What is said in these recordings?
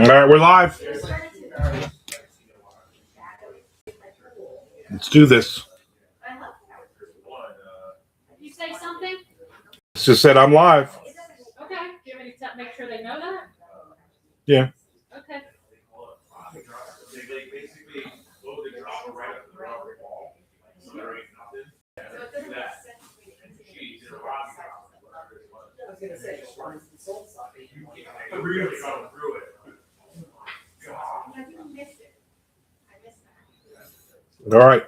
right, we're live. Let's do this. You say something? It's just said I'm live. Okay. Do you want me to make sure they know that? Yeah. Okay. All right.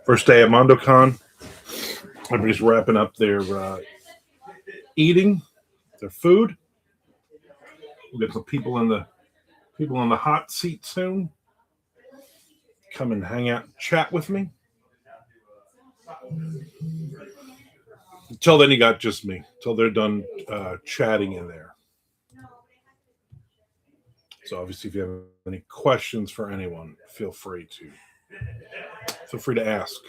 First day at MandoCon. Everybody's wrapping up their eating, their food. We'll get some people in the hot seat soon. Come and hang out and chat with me. Until then, you got just me. Until they're done chatting in there. So obviously, if you have any questions for anyone, feel free to ask.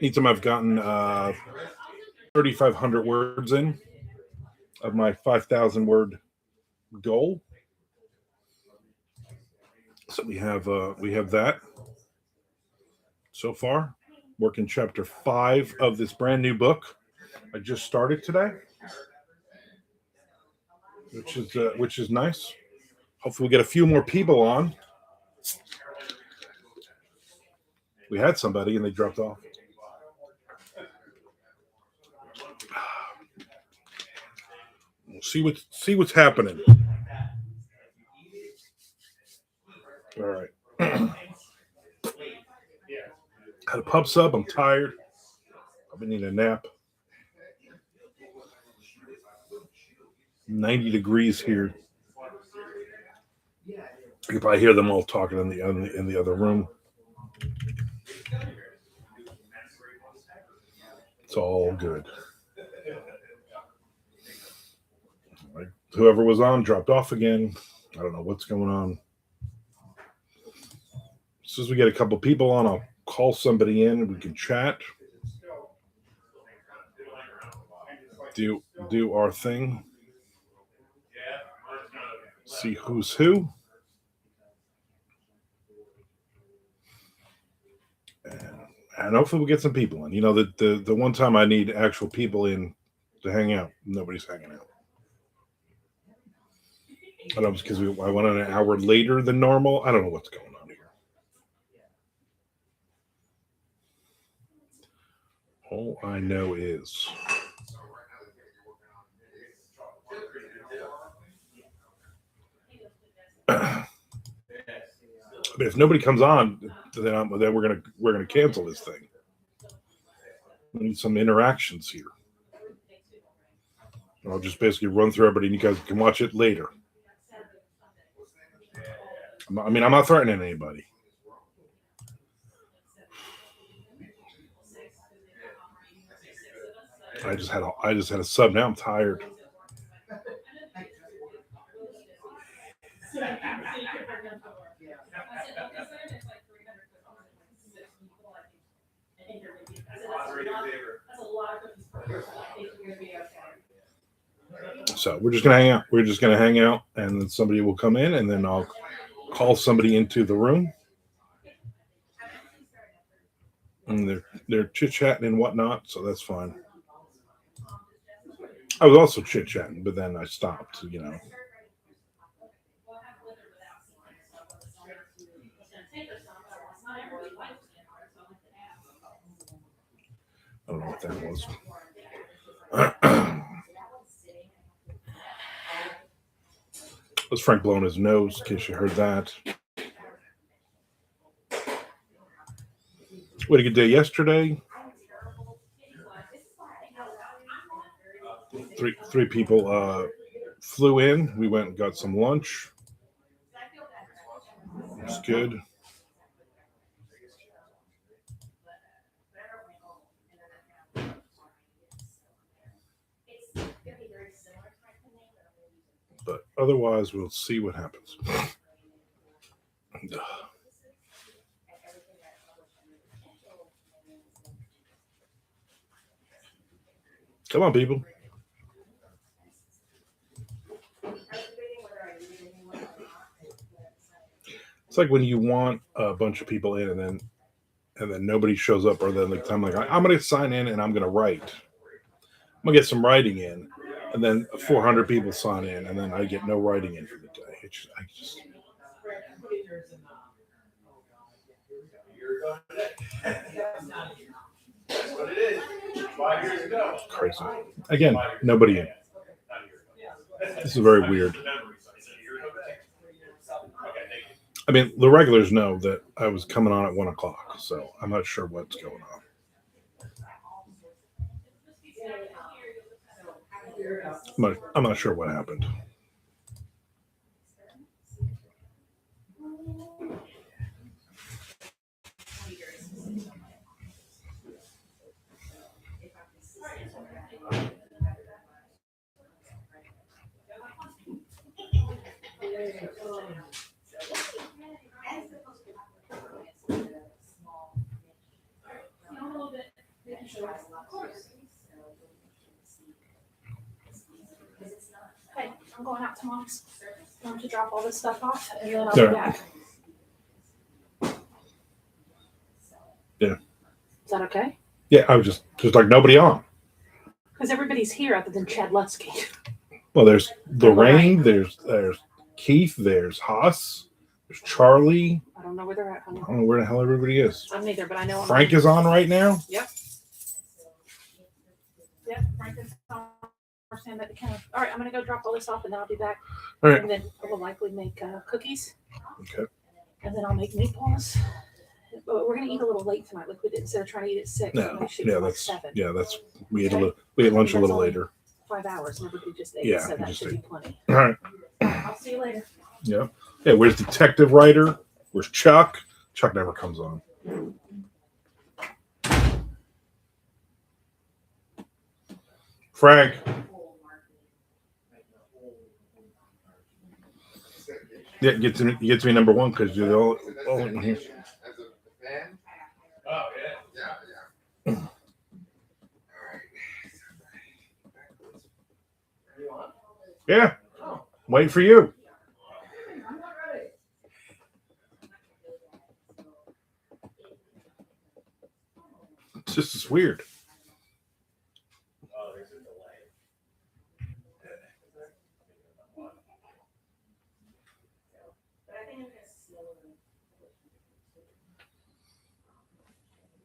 Anytime I've gotten 3,500 words in of my 5,000 word goal. So we have that so far. Working chapter 5 of this brand new book I just started today, which is nice. Hopefully, we'll get a few more people on. We had somebody and they dropped off. We'll see what's happening. All right. Had a pub sub. I'm tired. I've been needing a nap. 90 degrees here. You can probably hear them all talking in the other room. It's all good. Like, whoever was on dropped off again. I don't know what's going on. As soon as we get a couple people on, I'll call somebody in and we can chat. Do our thing. See who's who. And hopefully we'll get some people in. You know, the one time I need actual people in to hang out, nobody's hanging out. I don't know, because I went on an hour later than normal. I don't know what's going on here. All I know is if nobody comes on, then we're gonna cancel this thing. We need some interactions here. I'll just basically run through everybody, and you guys can watch it later. I mean, I'm not threatening anybody. I just had a sub. Now I'm tired. So we're just gonna hang out. We're just gonna hang out, and then somebody will come in, and then I'll call somebody into the room, and they're chit chatting and whatnot. So that's fine. I was also chit chatting, but then I stopped. You know. I don't know what that was. Was Frank blowing his nose, in case you heard that. We had a good day yesterday. Three people flew in. We went and got some lunch. It was good. But otherwise, we'll see what happens. Come on, people. It's like when you want a bunch of people in, and then nobody shows up, or then I'm like, I'm going to sign in and I'm going to write. I'm going to get some writing in, and then 400 people sign in, and then I get no writing in for the day. I just crazy. Again, nobody in. This is very weird. I mean, the regulars know that I was coming on at 1:00, so I'm not sure what's going on. I'm not sure what happened. Hey, I'm going out to Mom's. I'm going to drop all this stuff off, and then I'll Sure. be back. Yeah. Is that okay? Yeah, I was just like nobody on. Because everybody's here other than Chad Lutsky. Well, there's Lorraine, there's Keith, there's Haas, there's Charlie. I don't know where they're at, honey. I don't know where the hell everybody is. I'm neither, but I know Frank is on right now. Yep, Frank is on. Stand at the counter. All right, I'm going to go drop all this off, and then I'll be back. All right. And then I will likely make cookies. Okay. And then I'll make meatballs. But we're going to eat a little late tonight. Like we did, instead of trying to eat at 6. No, Yeah, that's we ate lunch a little later. 5 hours. Nobody just ate. Yeah, So that just should be plenty. All right. I'll see you later. Yeah. Yeah. Where's Detective Writer? Where's Chuck? Chuck never comes on. Frank. Yeah, gets me number one because you're the only here. Oh, yeah. Yeah. Wait for you. It's just as weird. Oh, there's a delay.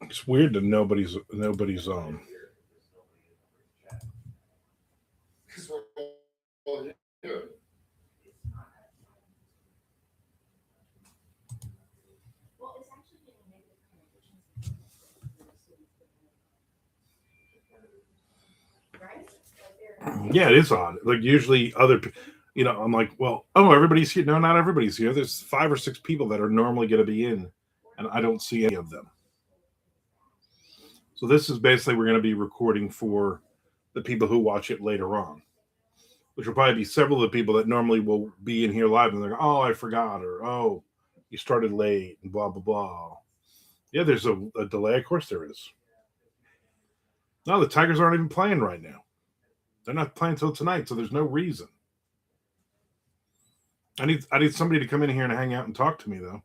It's weird that nobody's on. Yeah, it is odd. Like usually I'm like, well, everybody's here. No, not everybody's here. There's 5 or 6 people that are normally going to be in, and I don't see any of them. So this is basically we're going to be recording for the people who watch it later on, which will probably be several of the people that normally will be in here live, and they're like, oh, I forgot, or oh, you started late, and blah, blah, blah. Yeah, there's a delay. Of course there is. No, the Tigers aren't even playing right now. They're not playing till tonight, so there's no reason. I need somebody to come in here and hang out and talk to me, though.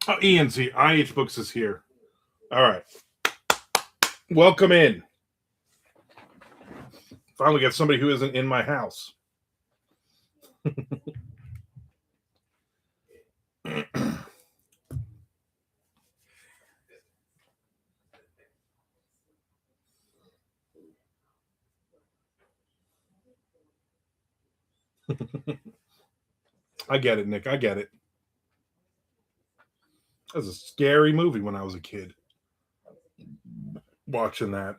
Oh, Ian's here. IH Books is here. All right. Welcome in. Finally got somebody who isn't in my house. I get it, Nick. I get it. That was a scary movie when I was a kid. Watching that.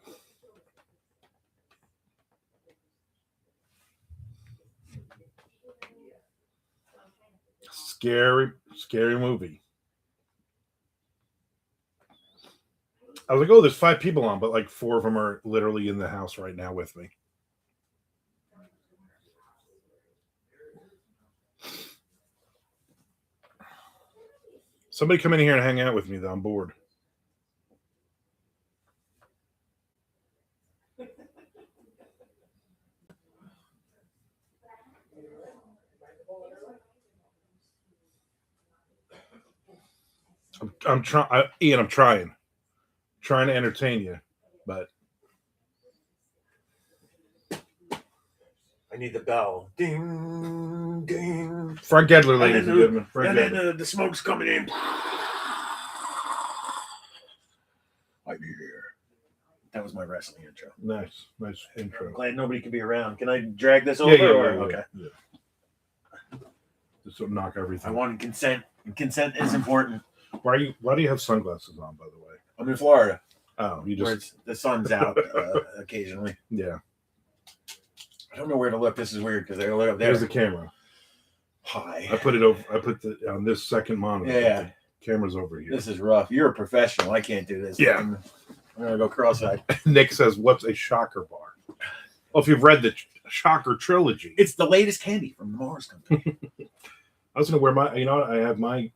Scary movie. I was like, oh, there's 5 people on, but like 4 of them are literally in the house right now with me. Somebody come in here and hang out with me, though. I'm bored. I'm trying, Ian. I'm trying to entertain you, but I need the bell. Ding, ding. Frank Edler, ladies and gentlemen. Frank And Edler. then the smoke's coming in. I'm here. That was my wrestling intro. Nice I'm intro. glad nobody can be around. Can I drag this over? Yeah, Okay. Just to knock everything. I wanted consent. And consent is important. Why do you have sunglasses on, by the way? I'm in Florida, Oh, you where just the sun's out occasionally. yeah. I don't know where to look. This is weird because I look up there. There's the camera. Hi. I put it over. I put the on this second monitor. Yeah. The camera's over here. This is rough. You're a professional. I can't do this. Yeah. I'm gonna go cross-eyed. Nick says, "What's a shocker bar?" Well, if you've read the Shocker trilogy, It's the latest candy from the Mars Company. I was gonna wear my. You know, I have my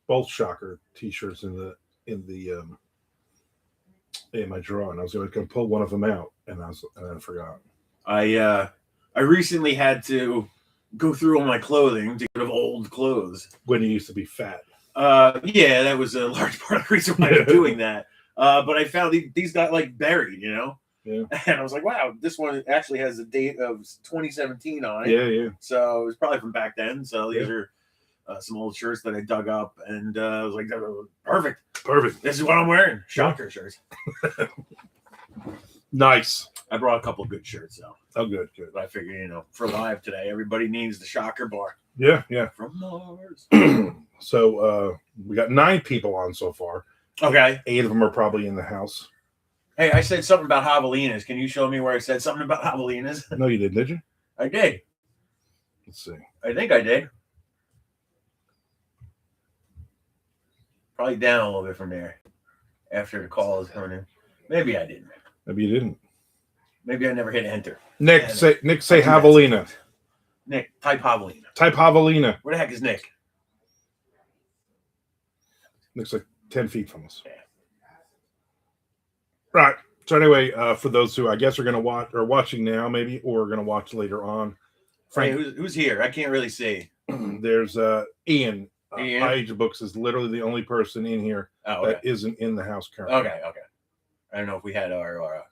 both Shocker T-shirts in my drawer, and I was going to pull one of them out, and I forgot. I recently had to go through all my clothing to get rid of old clothes. When you used to be fat. Yeah, that was a large part of the reason why I'm doing that. But I found these got like buried, you know? Yeah. And I was like, wow, this one actually has a date of 2017 on it. Yeah. So it was probably from back then. So these are some old shirts that I dug up, and I was like, perfect. This is what I'm wearing. Shocker shirts. Nice. I brought a couple of good shirts though. Oh, good. But I figured, you know, for live today, everybody needs the Shocker bar Yeah. from Mars. So we got 9 people on so far. Okay. 8 of them are probably in the house. Hey, I said something about javelinas. Can you show me where I said something about javelinas? No, you did you? I did. Let's see. I think I did. Probably down a little bit from there after the call is coming in. Maybe I didn't. Maybe you didn't. Maybe I never hit enter. Nick, Yeah, say javelina. Nick, type javelina. Type javelina. Where the heck is Nick? Looks like 10 feet from us. Yeah. Right. So anyway, for those who I guess are going to watch or watching now, maybe, or are going to watch later on, Frank, Frank, who's here? I can't really see. there's Ian. Ian? Age Books is literally the only person in here Oh, that okay. isn't in the house currently. Okay. I don't know if we had our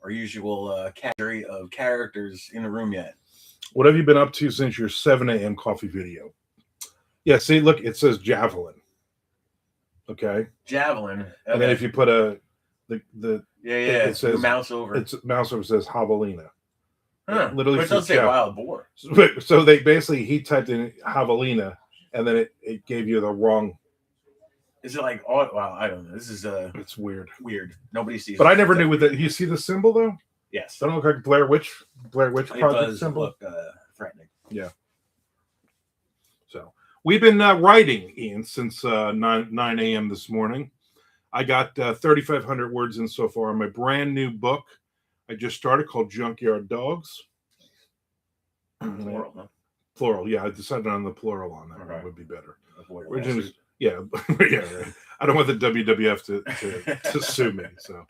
usual category of characters in the room yet. What have you been up to since your 7 a.m. coffee video? Yeah, see, look, it says javelin. Okay. Javelin. Okay. And then if you put the it it says mouse over. it's mouse over says javelina. Huh. Literally But it does says say jav- wild boar. So they basically he typed in javelina and then it gave you the wrong. Is it like, oh, wow, I don't know. This is It's weird. Nobody sees But it. I never knew what that. You see the symbol though? Yes. Doesn't it look like Blair Witch It Project does symbol. look threatening. So we've been writing, Ian, since 9 a.m. this morning. I got 3,500 words in so far on my brand new book I just started called Junkyard Dogs. Plural, huh? Plural, yeah. I decided on the plural on that. Okay. That would be better. Avoid Originally, lawsuit. yeah, yeah. Right. I don't want the WWF to sue me, so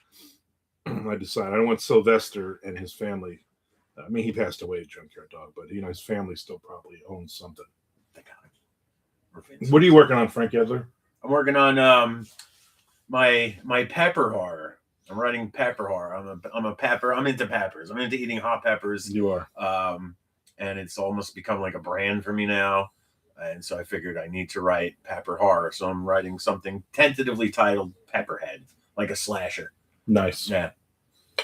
I decided I don't want Sylvester and his family. I mean, he passed away, Junkyard Dog, but you know his family still probably owns something. What are you working on, Frank Edler? I'm working on my pepper horror. I'm writing pepper horror. I'm a pepper. I'm into peppers. I'm into eating hot peppers. You are. And it's almost become like a brand for me now. And so I figured I need to write pepper horror. So I'm writing something tentatively titled Pepperhead, like a slasher. Nice. Yeah.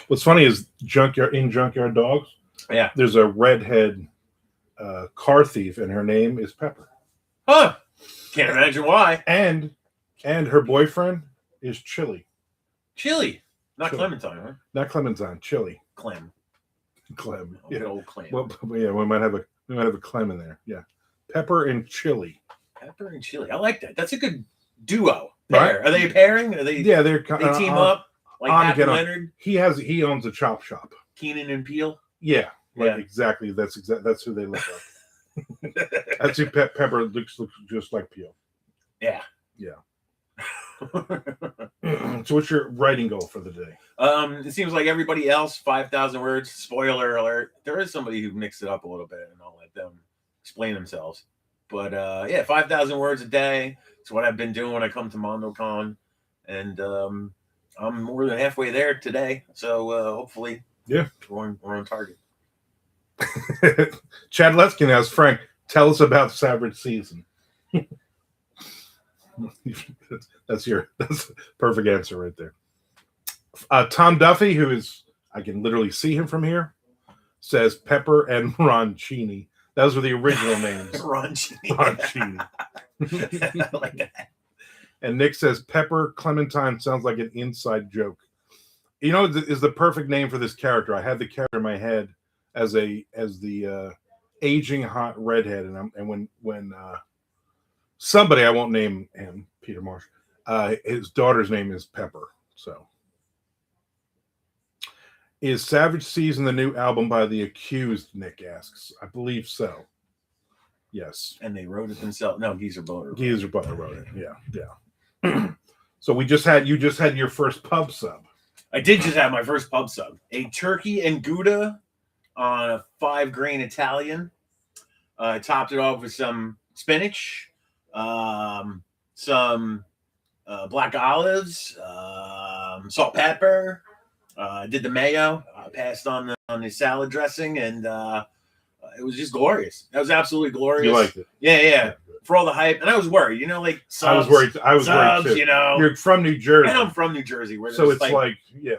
What's funny is Junkyard Dogs. Yeah. There's a redhead car thief, and her name is Pepper. Huh. Can't imagine why. And her boyfriend is Chili. Chili. Not Chili. Clementine, huh? Not Clementine. Chili. Clem. Clem. Oh, good old Clem. Well, yeah, we might have a Clem in there. Yeah. Pepper and Chili. Pepper and chili. I like that. That's a good duo. Right? Pair. Are they a pairing? Are they? Yeah, they Team up like on Happy get on. Leonard, He owns a chop shop. Keenan and Peele. Yeah. Yeah. Exactly. That's who they look like. That's who Pepper looks just like Peel. Yeah. So what's your writing goal for the day? It seems like everybody else, 5,000 words. Spoiler alert. There is somebody who mixed it up a little bit, and I'll let them explain themselves. But yeah, 5,000 words a day. It's what I've been doing when I come to MandoCon. And I'm more than halfway there today. So hopefully, Yeah, we're on target. Chad Leskin asks, Frank, tell us about Savage Season. that's a perfect answer right there. Tom Duffy, who is, I can literally see him from here, says Pepper and Roncini. Those were the original names. Roncini. I like that. And Nick says Pepper Clementine sounds like an inside joke. You know, is the perfect name for this character. I had the character in my head as the aging hot redhead, and when somebody, I won't name him, Peter Marsh, his daughter's name is Pepper. So, is Savage Season the new album by The Accused? Nick asks. I believe so. Yes. And they wrote it themselves. No, Geezer Butler. Geezer Butler wrote it. Yeah. So you just had your first pub sub. I did just have my first pub sub. A turkey and Gouda on a 5-grain Italian. Topped it off with some spinach, some black olives, salt, pepper. Did the mayo. Passed on the salad dressing, and it was just glorious. That was absolutely glorious. You liked it? Yeah. For all the hype, and I was worried. You know, like subs, I was worried too. You know, you're from New Jersey, and I'm from New Jersey, where so it's like the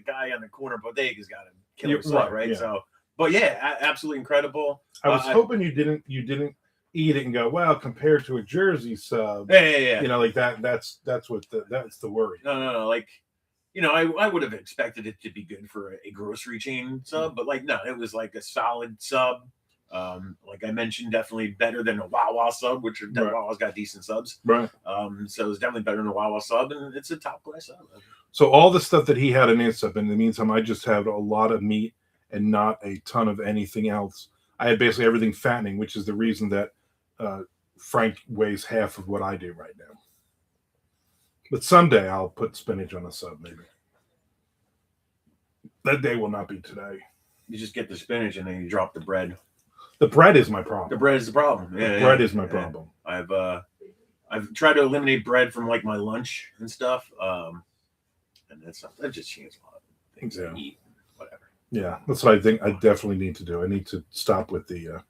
guy on the corner bodega's got a killer sub, right? Yeah. So, but yeah, absolutely incredible. I was hoping you didn't eat it and go, well, compared to a Jersey sub, yeah. You know, like that's the worry. No. Like, you know, I would have expected it to be good for a grocery chain sub, but like, no, it was like a solid sub. Like I mentioned, definitely better than a Wawa sub, which Wawa's got decent subs. Right. So it's definitely better than a Wawa sub, and it's a top class sub. So all the stuff that he had in his sub, in the meantime, I just had a lot of meat and not a ton of anything else. I had basically everything fattening, which is the reason that Frank weighs half of what I do right now. But someday I'll put spinach on a sub, maybe. That day will not be today. You just get the spinach and then you drop the bread. The bread is my problem. The bread is the problem. Yeah, bread is my problem. I've tried to eliminate bread from like my lunch and stuff. And that just changes a lot of things to eat, whatever. Yeah, that's what I think I definitely need to do. I need to stop with the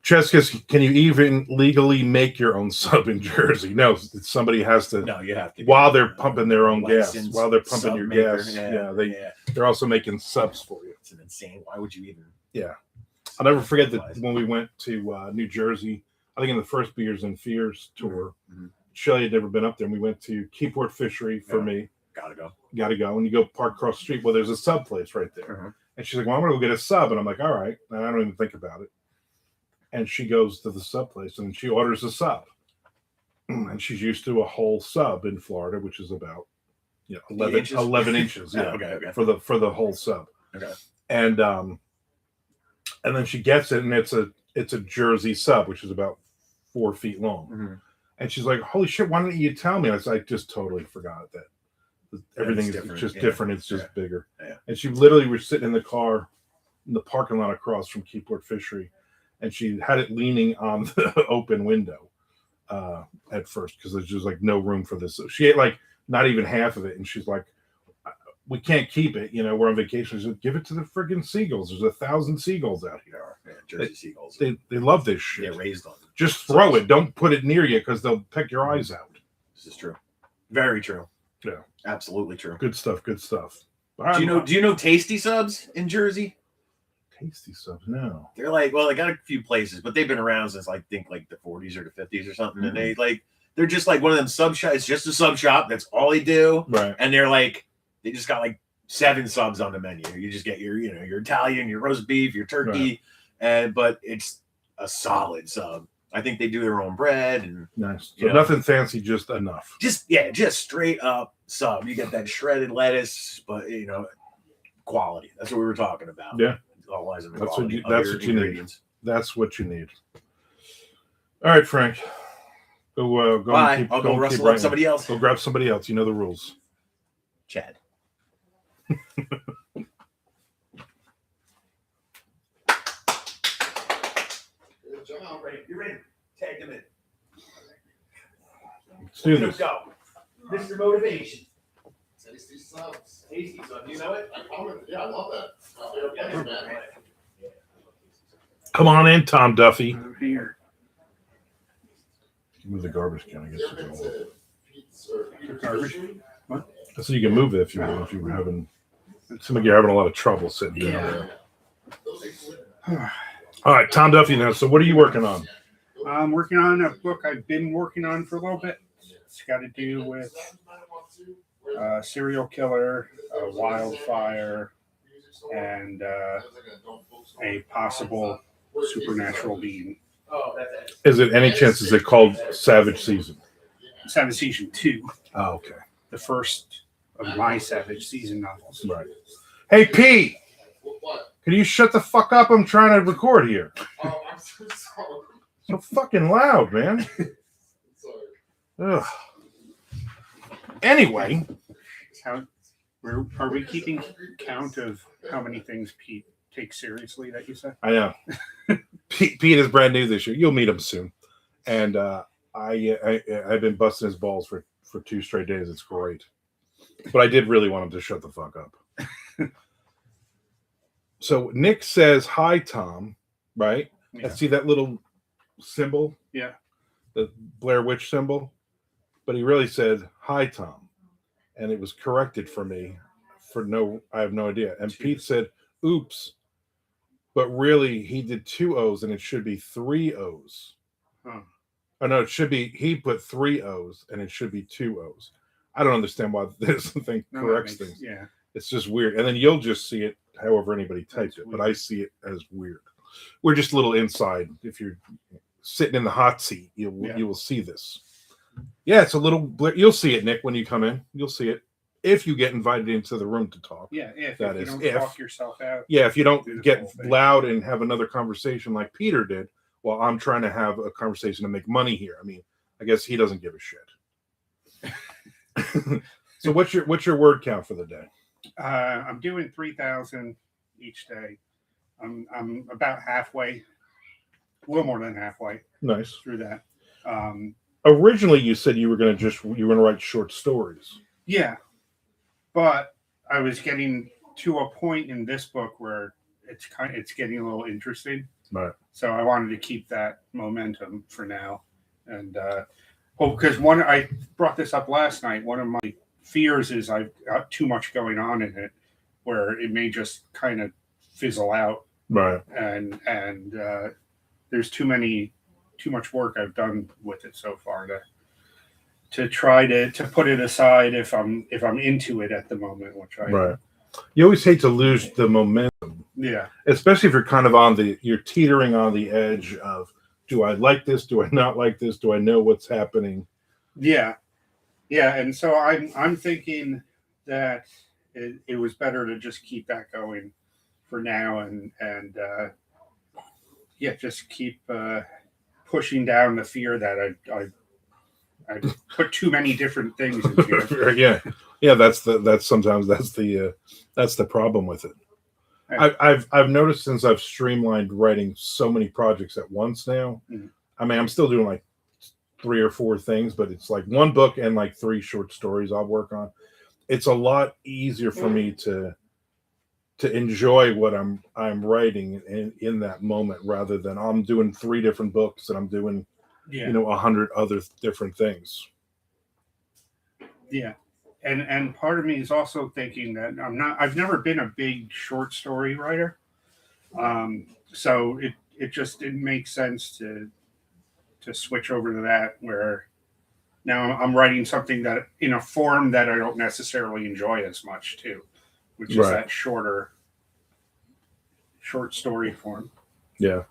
Cheskis, can you even legally make your own sub in Jersey? No, somebody has to. No, you have to. While they're pumping their own gas. While they're pumping your maker. gas. They're also making subs for you. It's an insane. Why would you even? Yeah. I'll never forget that when we went to New Jersey, I think in the first Beers and Fears tour, Shelly had never been up there, and we went to Keyport Fishery for me. Gotta go. And you go park across the street. Well, there's a sub place right there. And she's like, well, I'm going to go get a sub. And I'm like, all right. And I don't even think about it. And she goes to the sub place and she orders a sub. And she's used to a whole sub in Florida, which is about 11 inches. Yeah. Okay. For the whole sub. Okay. And then she gets it, and it's a Jersey sub, which is about 4 feet long. And she's like, holy shit, why didn't you tell me? I was like, I just totally forgot that everything is just different. It's just bigger. Yeah. And she literally was sitting in the car in the parking lot across from Keyport Fishery, and she had it leaning on the open window at first because there's just like no room for this. So she ate like not even half of it, and she's like, we can't keep it. We're on vacation. She said, give it to the friggin' seagulls. There's 1,000 seagulls out here. Yeah, Jersey seagulls. They love this shit. They're raised on it. Just throw it. Don't put it near you because they'll peck your eyes out. This is true. Very true. Yeah. Absolutely true. Good stuff. Do you know Tasty Subs in Jersey? Tasty Subs? No. They're like, well, they got a few places, but they've been around since I think like the 40s or the 50s or something. And they're just like one of them sub shops. It's just a sub shop. That's all they do. Right. And they're like, they just got like 7 subs on the menu. You just get your Italian, your roast beef, your turkey, but it's a solid sub. I think they do their own bread and nice. So nothing fancy, just enough. Just straight up sub. You get that shredded lettuce, but quality. That's what we were talking about. Yeah. That's what you need. That's what you need. All right, Frank. Go Bye. and keep, I'll go and keep rustle up writing. somebody else. Go grab somebody else. You know the rules. Chad. Good job. You're ready. Tag him in. Let's do this. Go. Mr. Motivation. Tasty subs. Tasty son. You know it? Yeah, I love that. Thanks, man. Come on in, Tom Duffy. I'm here. Move the garbage can. I guess. If it's a pizza or Garbage? So you can move it if you were having. Seems like you're having a lot of trouble sitting down Yeah. there. All right, Tom Duffy now. So what are you working on? I'm working on a book I've been working on for a little bit. It's got to do with serial killer, wildfire, and a possible supernatural being. Is it any chance? Is it called Savage Season? Savage Season 2, Oh, okay. the first of my Savage Season novels. Right. Hey, Pete, What? can you shut the fuck up? I'm trying to record here. Oh, I'm so sorry. So fucking loud, man. Sorry. Ugh. Anyway, Are we keeping count of how many things Pete takes seriously that you said? I know. Pete is brand new this year. You'll meet him soon. And I've been busting his balls for 2 straight days. It's great. But I did really want him to shut the fuck up. So Nick says, hi, Tom, right? Yeah. See that little symbol? Yeah. The Blair Witch symbol? But he really said, hi, Tom. And it was corrected for me I have no idea. And Pete said, oops. But really, he did 2 O's and it should be 3 O's. Huh. Oh, no, he put 3 O's and it should be 2 O's. I don't understand why this thing corrects things. Yeah. It's just weird. And then you'll just see it however anybody types it, but I see it as weird. We're just a little inside. If you're sitting in the hot seat, you will see this. Yeah, it's a little you'll see it, Nick, when you come in. You'll see it. If you get invited into the room to talk. Yeah, if That you is don't if. talk yourself out. Yeah, if you don't Do the get whole thing. loud and have another conversation like Peter did, while I'm trying to have a conversation to make money here. I mean, I guess he doesn't give a shit. So what's your word count for the day? I'm doing 3,000 each day. I'm about halfway, a little more than halfway Nice. through that. Originally, you said you were going to write short stories. Yeah, but I was getting to a point in this book where it's getting a little interesting. Right. So I wanted to keep that momentum for now, and because I brought this up last night. One of my fears is I've got too much going on in it, where it may just kind of fizzle out, Right. and there's too much work I've done with it so far to try to put it aside if I'm into it at the moment, which I Right. You always hate to lose the momentum, yeah. especially if you're kind of you're teetering on the edge of, do I like this? Do I not like this? Do I know what's happening? Yeah, and so I'm thinking that it was better to just keep that going for now, and just keep pushing down the fear that I put too many different things into it. yeah. That's the problem with it. I've noticed since I've streamlined writing so many projects at once now. Mhm. I mean, I'm still doing like 3 or 4 things, but it's like 1 book and like 3 short stories I'll work on. It's a lot easier for me to enjoy what I'm writing in that moment, rather than I'm doing 3 different books and I'm doing 100 other different things. Yeah. And part of me is also thinking that I've never been a big short story writer. So it makes sense to switch over to that, where now I'm writing something that in a form that I don't necessarily enjoy as much too, which is that short story form. Yeah.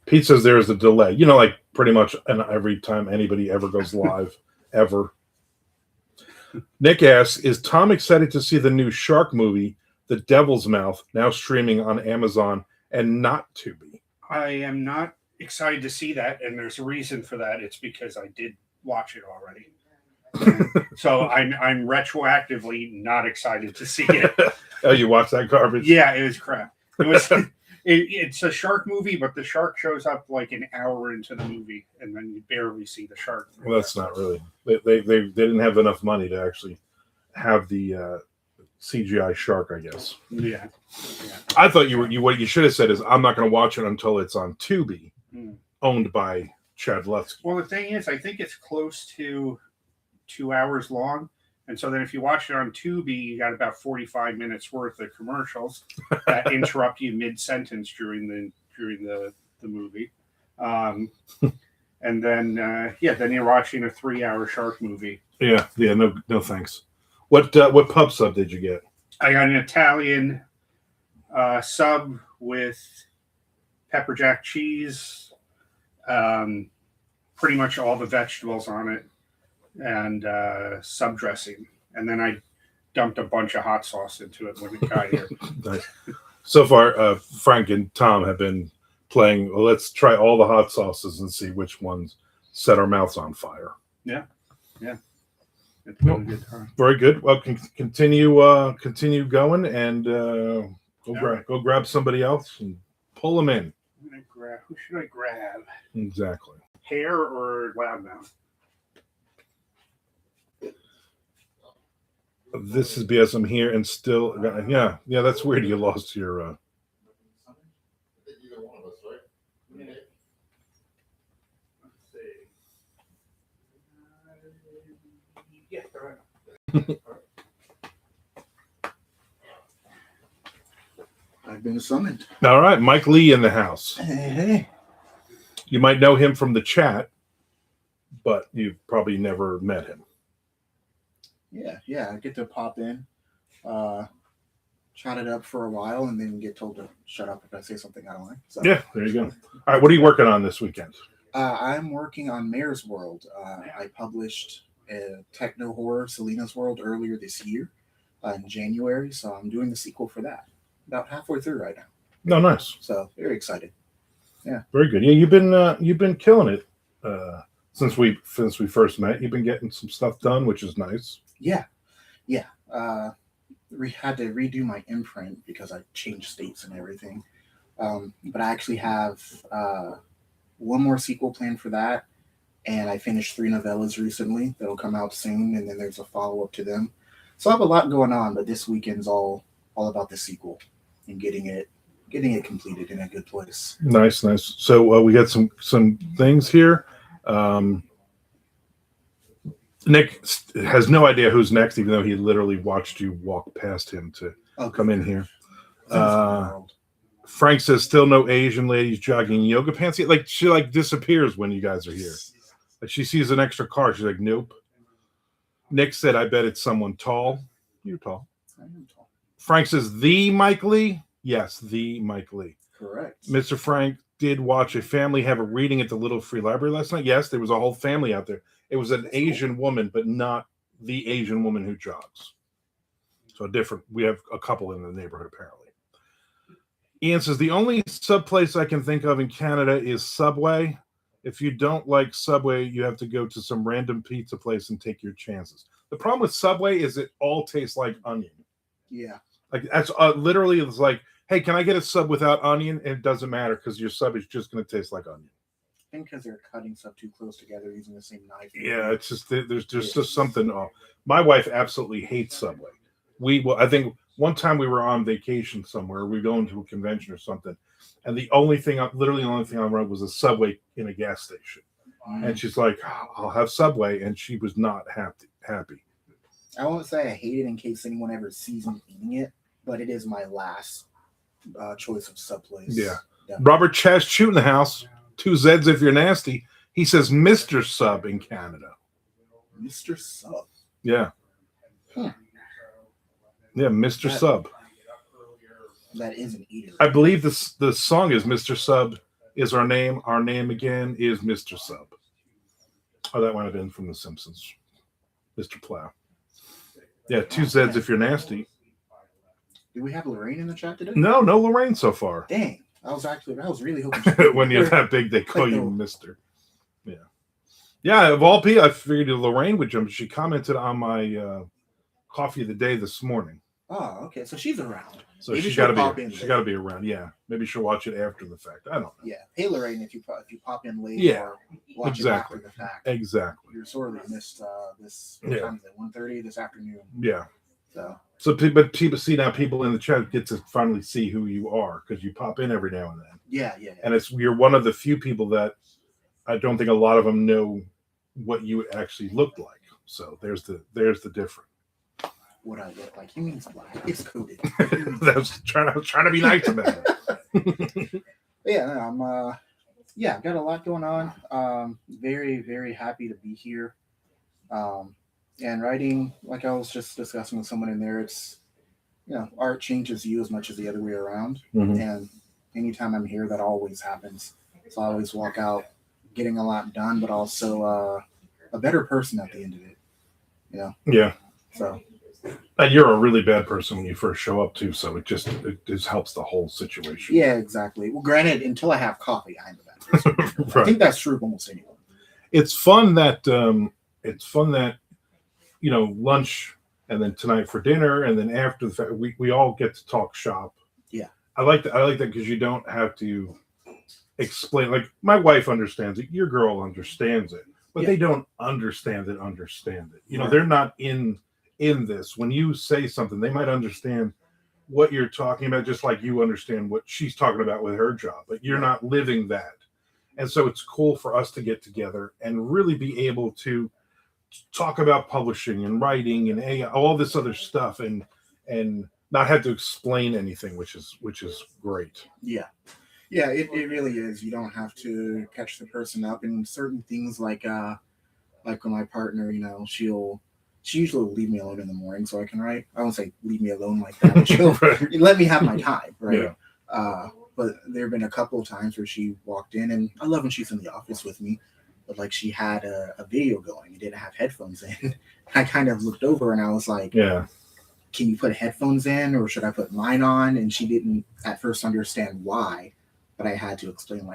Pete says there is a delay, like pretty much every time anybody ever goes live ever. Nick asks, is Tom excited to see the new shark movie, The Devil's Mouth, now streaming on Amazon and not Tubi? I am not excited to see that, and there's a reason for that. It's because I did watch it already. So I'm retroactively not excited to see it. Oh, you watch that garbage? Yeah, it was crap. It was. It's a shark movie, but the shark shows up like an hour into the movie, and then you barely see the shark. Well, that's not really. They didn't have enough money to actually have the CGI shark, I guess. Yeah. I thought what you should have said is I'm not going to watch it until it's on Tubi, Mm. owned by Chad Lutsky. Well, the thing is, I think it's close to 2 hours long. And so then if you watch it on Tubi, you got about 45 minutes worth of commercials that interrupt you mid-sentence during the movie. And then then you're watching a 3-hour shark movie. Yeah, no thanks. What pub sub did you get? I got an Italian sub with pepper jack cheese, pretty much all the vegetables on it, and sub dressing, and then I dumped a bunch of hot sauce into it when it got here. Nice. So far, Frank and Tom have been playing. Well, let's try all the hot sauces and see which ones set our mouths on fire. It's been a good time. Very good. Well, continue going, and go grab somebody else and pull them in. Who should I grab? Exactly. Hair or Loudmouth? This is because I'm here and still. Yeah. That's weird. You lost your. I think either one of us, right? Let's see. Yeah, go I've been summoned. All right, Mike Lee in the house. Hey. You might know him from the chat, but you've probably never met him. Yeah. I get to pop in, chat it up for a while, and then get told to shut up if I say something I don't like. So, Yeah, there you go. All right, what are you working on this weekend? I'm working on Mayor's World. I published a techno horror, Selena's World, earlier this year in January, so I'm doing the sequel for that. About halfway through right now. No, nice. So very excited. Very good. Yeah, you've been killing it since we first met. You've been getting some stuff done, which is nice. Yeah. Had to redo my imprint because I changed states and everything. But I actually have one more sequel planned for that, and I finished 3 novellas recently that'll come out soon, and then there's a follow-up to them. So I have a lot going on, but this weekend's all about the sequel and getting it completed in a good place. Nice. So we got some things here. Nick has no idea who's next, even though he literally watched you walk past him to come in here. Frank says still no Asian ladies jogging in yoga pants. Like she disappears when you guys are here. Like she sees an extra car, she's like, nope. Nick said, I bet it's someone tall. You're tall. I am tall. Frank says, the Mike Lee? Yes, the Mike Lee. Correct. Mr. Frank did watch a family have a reading at the Little Free Library last night. Yes, there was a whole family out there. It was an Asian woman, but not the Asian woman who jogs. So we have a couple in the neighborhood, apparently. Ian says, the only sub place I can think of in Canada is Subway. If you don't like Subway, you have to go to some random pizza place and take your chances. The problem with Subway is it all tastes like onion. Yeah. Like that's literally it's like, hey, can I get a sub without onion? And it doesn't matter because your sub is just going to taste like onion. I think because they're cutting stuff too close together using the same knife. Yeah, it's just there's just something off. My wife absolutely hates Subway. I think one time we were on vacation somewhere. We were going to a convention or something, and the only thing I wrote was a Subway in a gas station. And she's like, I'll have Subway, and she was not happy. I won't say I hate it in case anyone ever sees me eating it, but it is my last choice of sub place. Yeah. Definitely. Robert Chast in the house. 2 Zs if you're nasty. He says Mr. Sub in Canada. Mr. Sub. Yeah. Huh. Yeah, Mr. Sub. That is an eater. I believe the song is Mr. Sub is our name. Our name again is Mr. Sub. Oh, that might have been from The Simpsons. Mr. Plow. Yeah, 2 Zs if you're nasty. Do we have Lorraine in the chat today? No Lorraine so far. Dang. I was really hoping. When you're that big, they call you Mr. Yeah. Yeah, of all people, I figured Lorraine would jump. She commented on my coffee of the day this morning. Oh, okay. So she's around. So Maybe she's she'll got pop to in be. She's later. got to be around. Yeah, maybe she'll watch it after the fact. I don't know. Yeah. Hey, Lorraine, if you pop in late Yeah, or watch exactly. it after the fact, Exactly. you're sorely missed this. Yeah. What time is it? 1:30 this afternoon. Yeah. So But people see now. People in the chat get to finally see who you are because you pop in every now and then. yeah. And you're one of the few people that I don't think a lot of them know what you actually looked like. So there's the difference. What I look like? He means black. It's coded. That's trying to be nice about it. Yeah, no, I've got a lot going on. Very, very happy to be here. And writing, like I was just discussing with someone in there, it's, art changes you as much as the other way around. Mhm. And anytime I'm here, that always happens. So I always walk out getting a lot done, but also a better person at the end of it. Yeah. So. And you're a really bad person when you first show up too, so it just helps the whole situation. Yeah, exactly. Well, granted, until I have coffee, I'm a bad person. I Right. think that's true of almost anyone. It's fun that lunch and then tonight for dinner and then after the fact we all get to talk shop. Yeah. I like that because you don't have to explain. Like my wife understands it, your girl understands it, but Yeah. they don't understand it. Right. They're not in this. When you say something, they might understand what you're talking about, just like you understand what she's talking about with her job, but you're not living that. And so it's cool for us to get together and really be able to talk about publishing and writing and AI, all this other stuff and not have to explain anything, which is great. Yeah. Yeah, it really is. You don't have to catch the person up in certain things like with my partner, she usually will leave me alone in the morning so I can write. I won't say leave me alone like that, but she'll Right. let me have my time, right? Yeah. But there have been a couple of times where she walked in, and I love when she's in the office with me, but like she had a video going and didn't have headphones in. I kind of looked over and I was like, Yeah. can you put headphones in or should I put mine on? And she didn't at first understand why, but I had to explain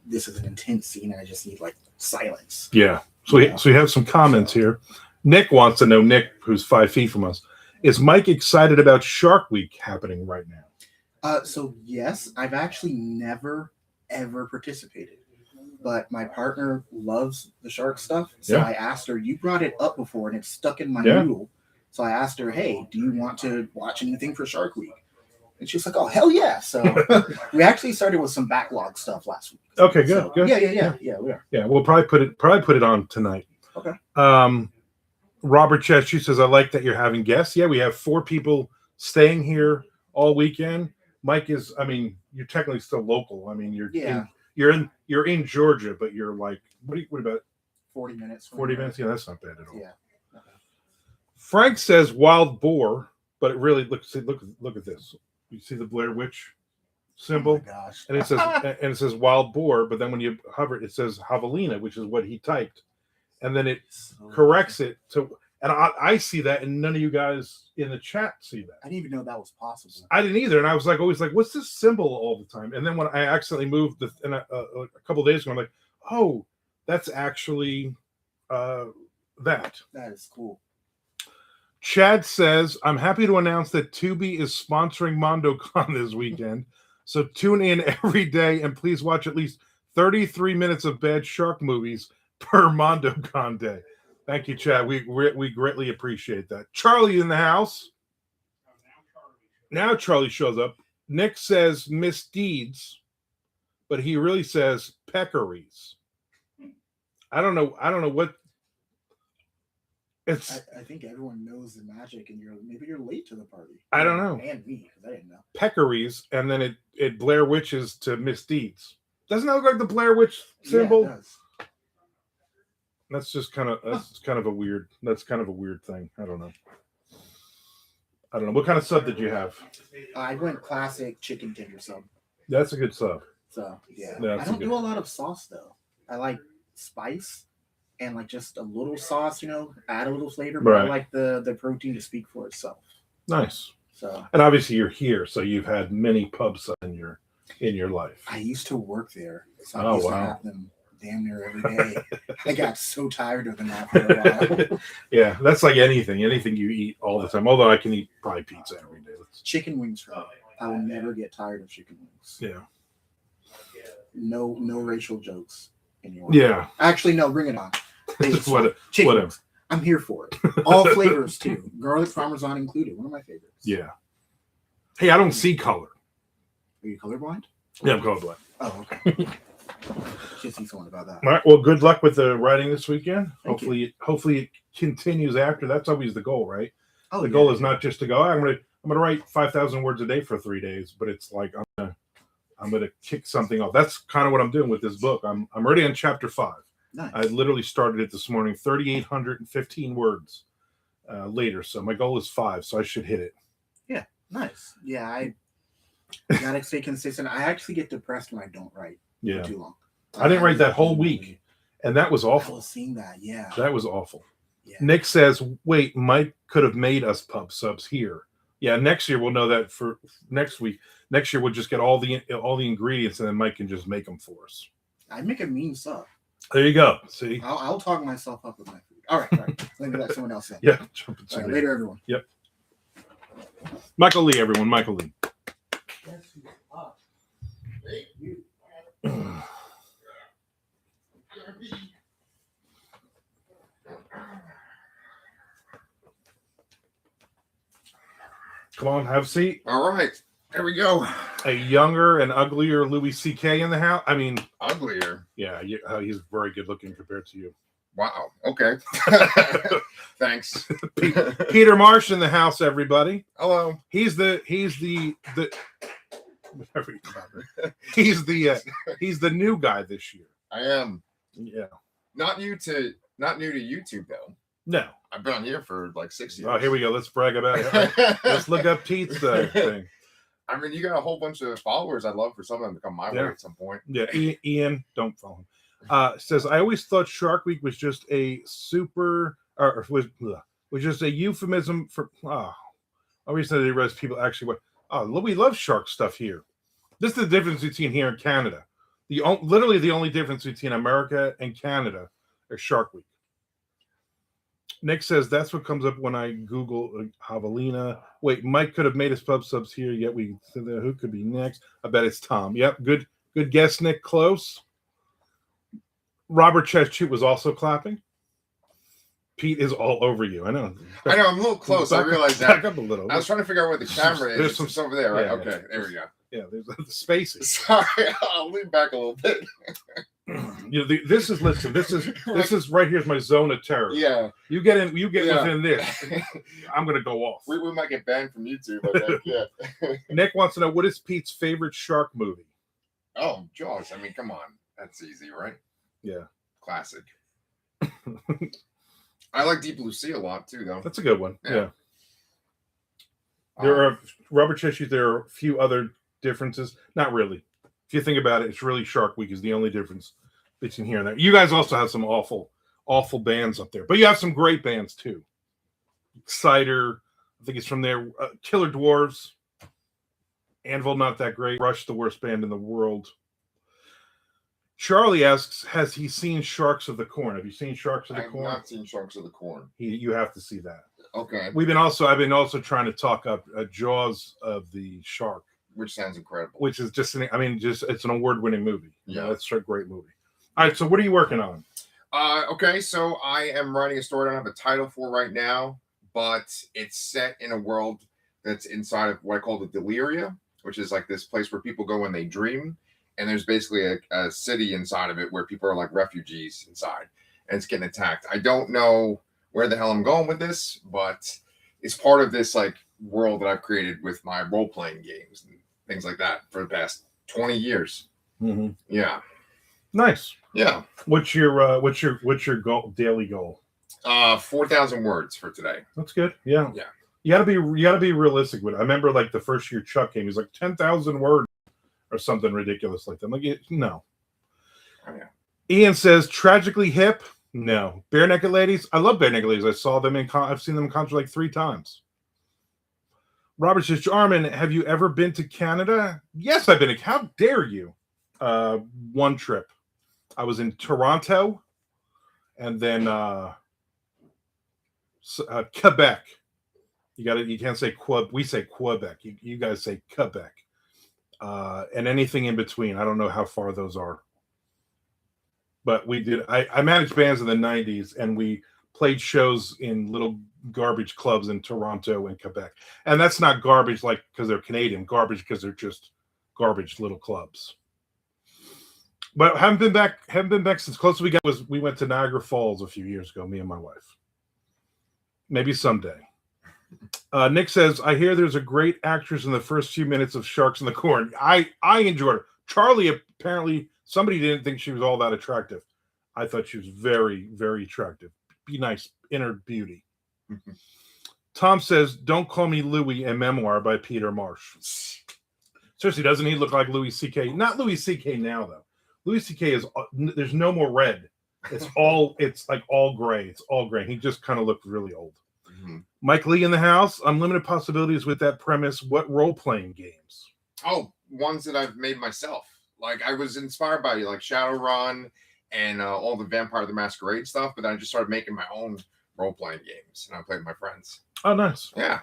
this is an intense scene and I just need like silence. Yeah. So we have some comments here. Nick wants to know, Nick, who's 5 feet from us, is Mike excited about Shark Week happening right now? So yes, I've actually never ever participated, but my partner loves the shark stuff. So Yeah. I asked her, you brought it up before and it's stuck in my Yeah. noodle. So I asked her, hey, do you want to watch anything for Shark Week? And she's like, oh, hell yeah. So we actually started with some backlog stuff last week. Okay, good. So, Good. Yeah, we are. Yeah, we'll probably put it on tonight. Okay. Robert Chess, she says, I like that you're having guests. Yeah, we have 4 people staying here all weekend. Mike is, you're technically still local. You're in Georgia, but you're like, what about 40 minutes. 40 minutes? Yeah, that's not bad at all. Yeah. Frank says wild boar, but it really look at this. You see the Blair Witch symbol? Oh my gosh. And it says wild boar, but then when you hover it says javelina, which is what he typed. And then it corrects it to, and I see that, and none of you guys in the chat see that. I didn't even know that was possible. I didn't either, and I was like, always like, what's this symbol all the time? And then when I accidentally moved a couple of days ago, I'm like, oh, that's actually that. That is cool. Chad says, I'm happy to announce that Tubi is sponsoring MandoCon this weekend. So tune in every day and please watch at least 33 minutes of bad shark movies per MandoCon day. Thank you, Chad. We greatly appreciate that. Charlie in the house. Now Charlie shows up. Nick says misdeeds, but he really says peccaries. I don't know what it's. I think everyone knows the magic, and maybe you're late to the party. I don't know. And me, because I didn't know. Peccaries, and then it Blair Witches to misdeeds. Doesn't that look like the Blair Witch symbol? Yeah, it does. That's just kind of a weird thing. I don't know. What kind of sub did you have? I went classic chicken tender sub. That's a good sub. So yeah, That's I don't a good- do a lot of sauce though. I like spice and like just a little sauce, add a little flavor. But I Right. like the protein to speak for itself. Nice. So And obviously you're here, so you've had many pubs in your life. I used to work there, so Oh, I used to wow. have them damn near every day. I got so tired of them after a while. Yeah, that's like anything you eat all the time. Although I can eat probably pizza every day. Chicken wings for me. I will never get tired of chicken wings. Yeah. No racial jokes anymore. Yeah. Actually, no, bring it on. Chicken whatever. wings. I'm here for it. All flavors too. Garlic parmesan included. One of my favorites. Yeah. Hey, I don't see color. Are you colorblind? Yeah, I'm colorblind. Oh, okay. Should see someone about that. All right. Well, good luck with the writing this weekend. Thank you. Hopefully it continues after. That's always the goal, right? Oh, The goal is not just to go, I'm gonna write 5,000 words a day for 3 days, but it's like I'm gonna kick something off. That's kind of what I'm doing with this book. I'm already on chapter 5. Nice. I literally started it this morning, 3,815 words later. So my goal is 5, so I should hit it. Yeah, nice. Yeah, I gotta stay consistent. I actually get depressed when I don't write Yeah. for too long. I didn't write that whole week, and that was I awful. was seeing that. Yeah. That was awful. Yeah. Nick says, wait, Mike could have made us pub subs here. Yeah, next year we'll know that for next week. Next year we'll just get all the ingredients, and then Mike can just make them for us. I make a mean sub. There you go. See? I'll talk myself up with my food. All right. Let me let someone else in. Yeah. Jump All right, in. later, everyone. Yep. Michael Lee, everyone. Michael Lee. Come on, have a seat. All right, here we go. A younger and uglier Louis C.K. in the house. I mean, Uglier. yeah, he's very good looking compared to you. Wow. Okay. Thanks. Peter Marsh in the house, everybody. Hello. He's the whatever you call it. He's the new guy this year. I am Yeah. not new to YouTube though. No. I've been on here for like 6 years. Oh, here we go. Let's brag about it. Let's look up Pete's thing. I mean, you got a whole bunch of followers. I'd love for some of them to come my way at some point. Yeah, Ian, don't follow him. Says I always thought Shark Week was just a was just a euphemism for. I always said the rest people actually went. Oh, we love shark stuff here. This is the difference between here and Canada. Literally the only difference between America and Canada is Shark Week. Nick says that's what comes up when I Google javelina. Wait, Mike could have made us pub subs here, yet we who could be next? I bet it's Tom. Yep, good guess, Nick. Close. Robert Cheshute was also clapping. Pete is all over you. I know. I'm a little close. I realized back that. up a little. I was trying to figure out where the camera is. It's over there, right? Yeah, Okay, yeah. there we go. Yeah, there's the spaces. Sorry, I'll lean back a little bit. This is right here's my zone of terror. Yeah. You get in. You get Yeah. within this. I'm gonna go off. We might get banned from YouTube. I think. Yeah. Nick wants to know what is Pete's favorite shark movie. Oh, Josh. I mean, come on. That's easy, right? Yeah. Classic. I like Deep Blue Sea a lot too, though. That's a good one. Yeah. Yeah. There are Robert Cheshire. There are a few other differences. Not really. If you think about it, it's really Shark Week is the only difference between here and there. You guys also have some awful bands up there, but you have some great bands too. Cider, I think it's from there. Killer Dwarves, Anvil, not that great. Rush, the worst band in the world. Charlie asks, has he seen Sharks of the Corn? Have you seen Sharks of the I've Corn? not seen Sharks of the Corn. You have to see that. Okay. I've been also trying to talk up Jaws of the Shark, Which sounds incredible. which is it's an award-winning movie. Yeah. It's a great movie. All right, so what are you working on? Okay, so I am writing a story I don't have a title for right now, but it's set in a world that's inside of what I call the Deliria, which is like this place where people go when they dream. And there's basically a city inside of it where people are like refugees inside, and it's getting attacked. I don't know where the hell I'm going with this, but it's part of this like world that I've created with my role-playing games and things like that for the past 20 years. Mm-hmm. Yeah. Nice. Yeah. What's your daily goal? 4,000 words for today. That's good. Yeah. Yeah. You gotta be realistic with it. I remember like the first year Chuck came, he's like 10,000 words or something ridiculous like that. I'm like, no. Oh, yeah. Ian says tragically hip. No. Bare Naked Ladies. I love Bare Naked Ladies. I've seen them in concert like 3 times. Robert says, Armin, have you ever been to Canada? Yes, I've been. How dare you? One trip. I was in Toronto, and then Quebec. You can't say Quebec. We say Quebec. You guys say Quebec. And anything in between. I don't know how far those are. But we did. I managed bands in the 90s, and we played shows in little garbage clubs in Toronto and Quebec. And that's not garbage like because they're Canadian. Garbage because they're just garbage little clubs. But haven't been back since close we got was we went to Niagara Falls a few years ago, me and my wife. Maybe someday. Nick says, I hear there's a great actress in the first few minutes of Sharks in the Corn. I enjoyed her. Charlie, apparently, somebody didn't think she was all that attractive. I thought she was very, very attractive. Be nice. Inner beauty. Tom says, don't call me Louis, a memoir by Peter Marsh. Seriously, doesn't he look like Louis C.K.? Not Louis C.K. now, though. Louis C.K. is, there's no more red. It's like all gray. It's all gray. He just kind of looked really old. Mm-hmm. Mike Lee in the house. Unlimited possibilities with that premise. What role-playing games? Oh, ones that I've made myself. Like I was inspired by like Shadowrun and all the Vampire the Masquerade stuff, but then I just started making my own role-playing games, and I played with my friends. Oh, nice. Yeah.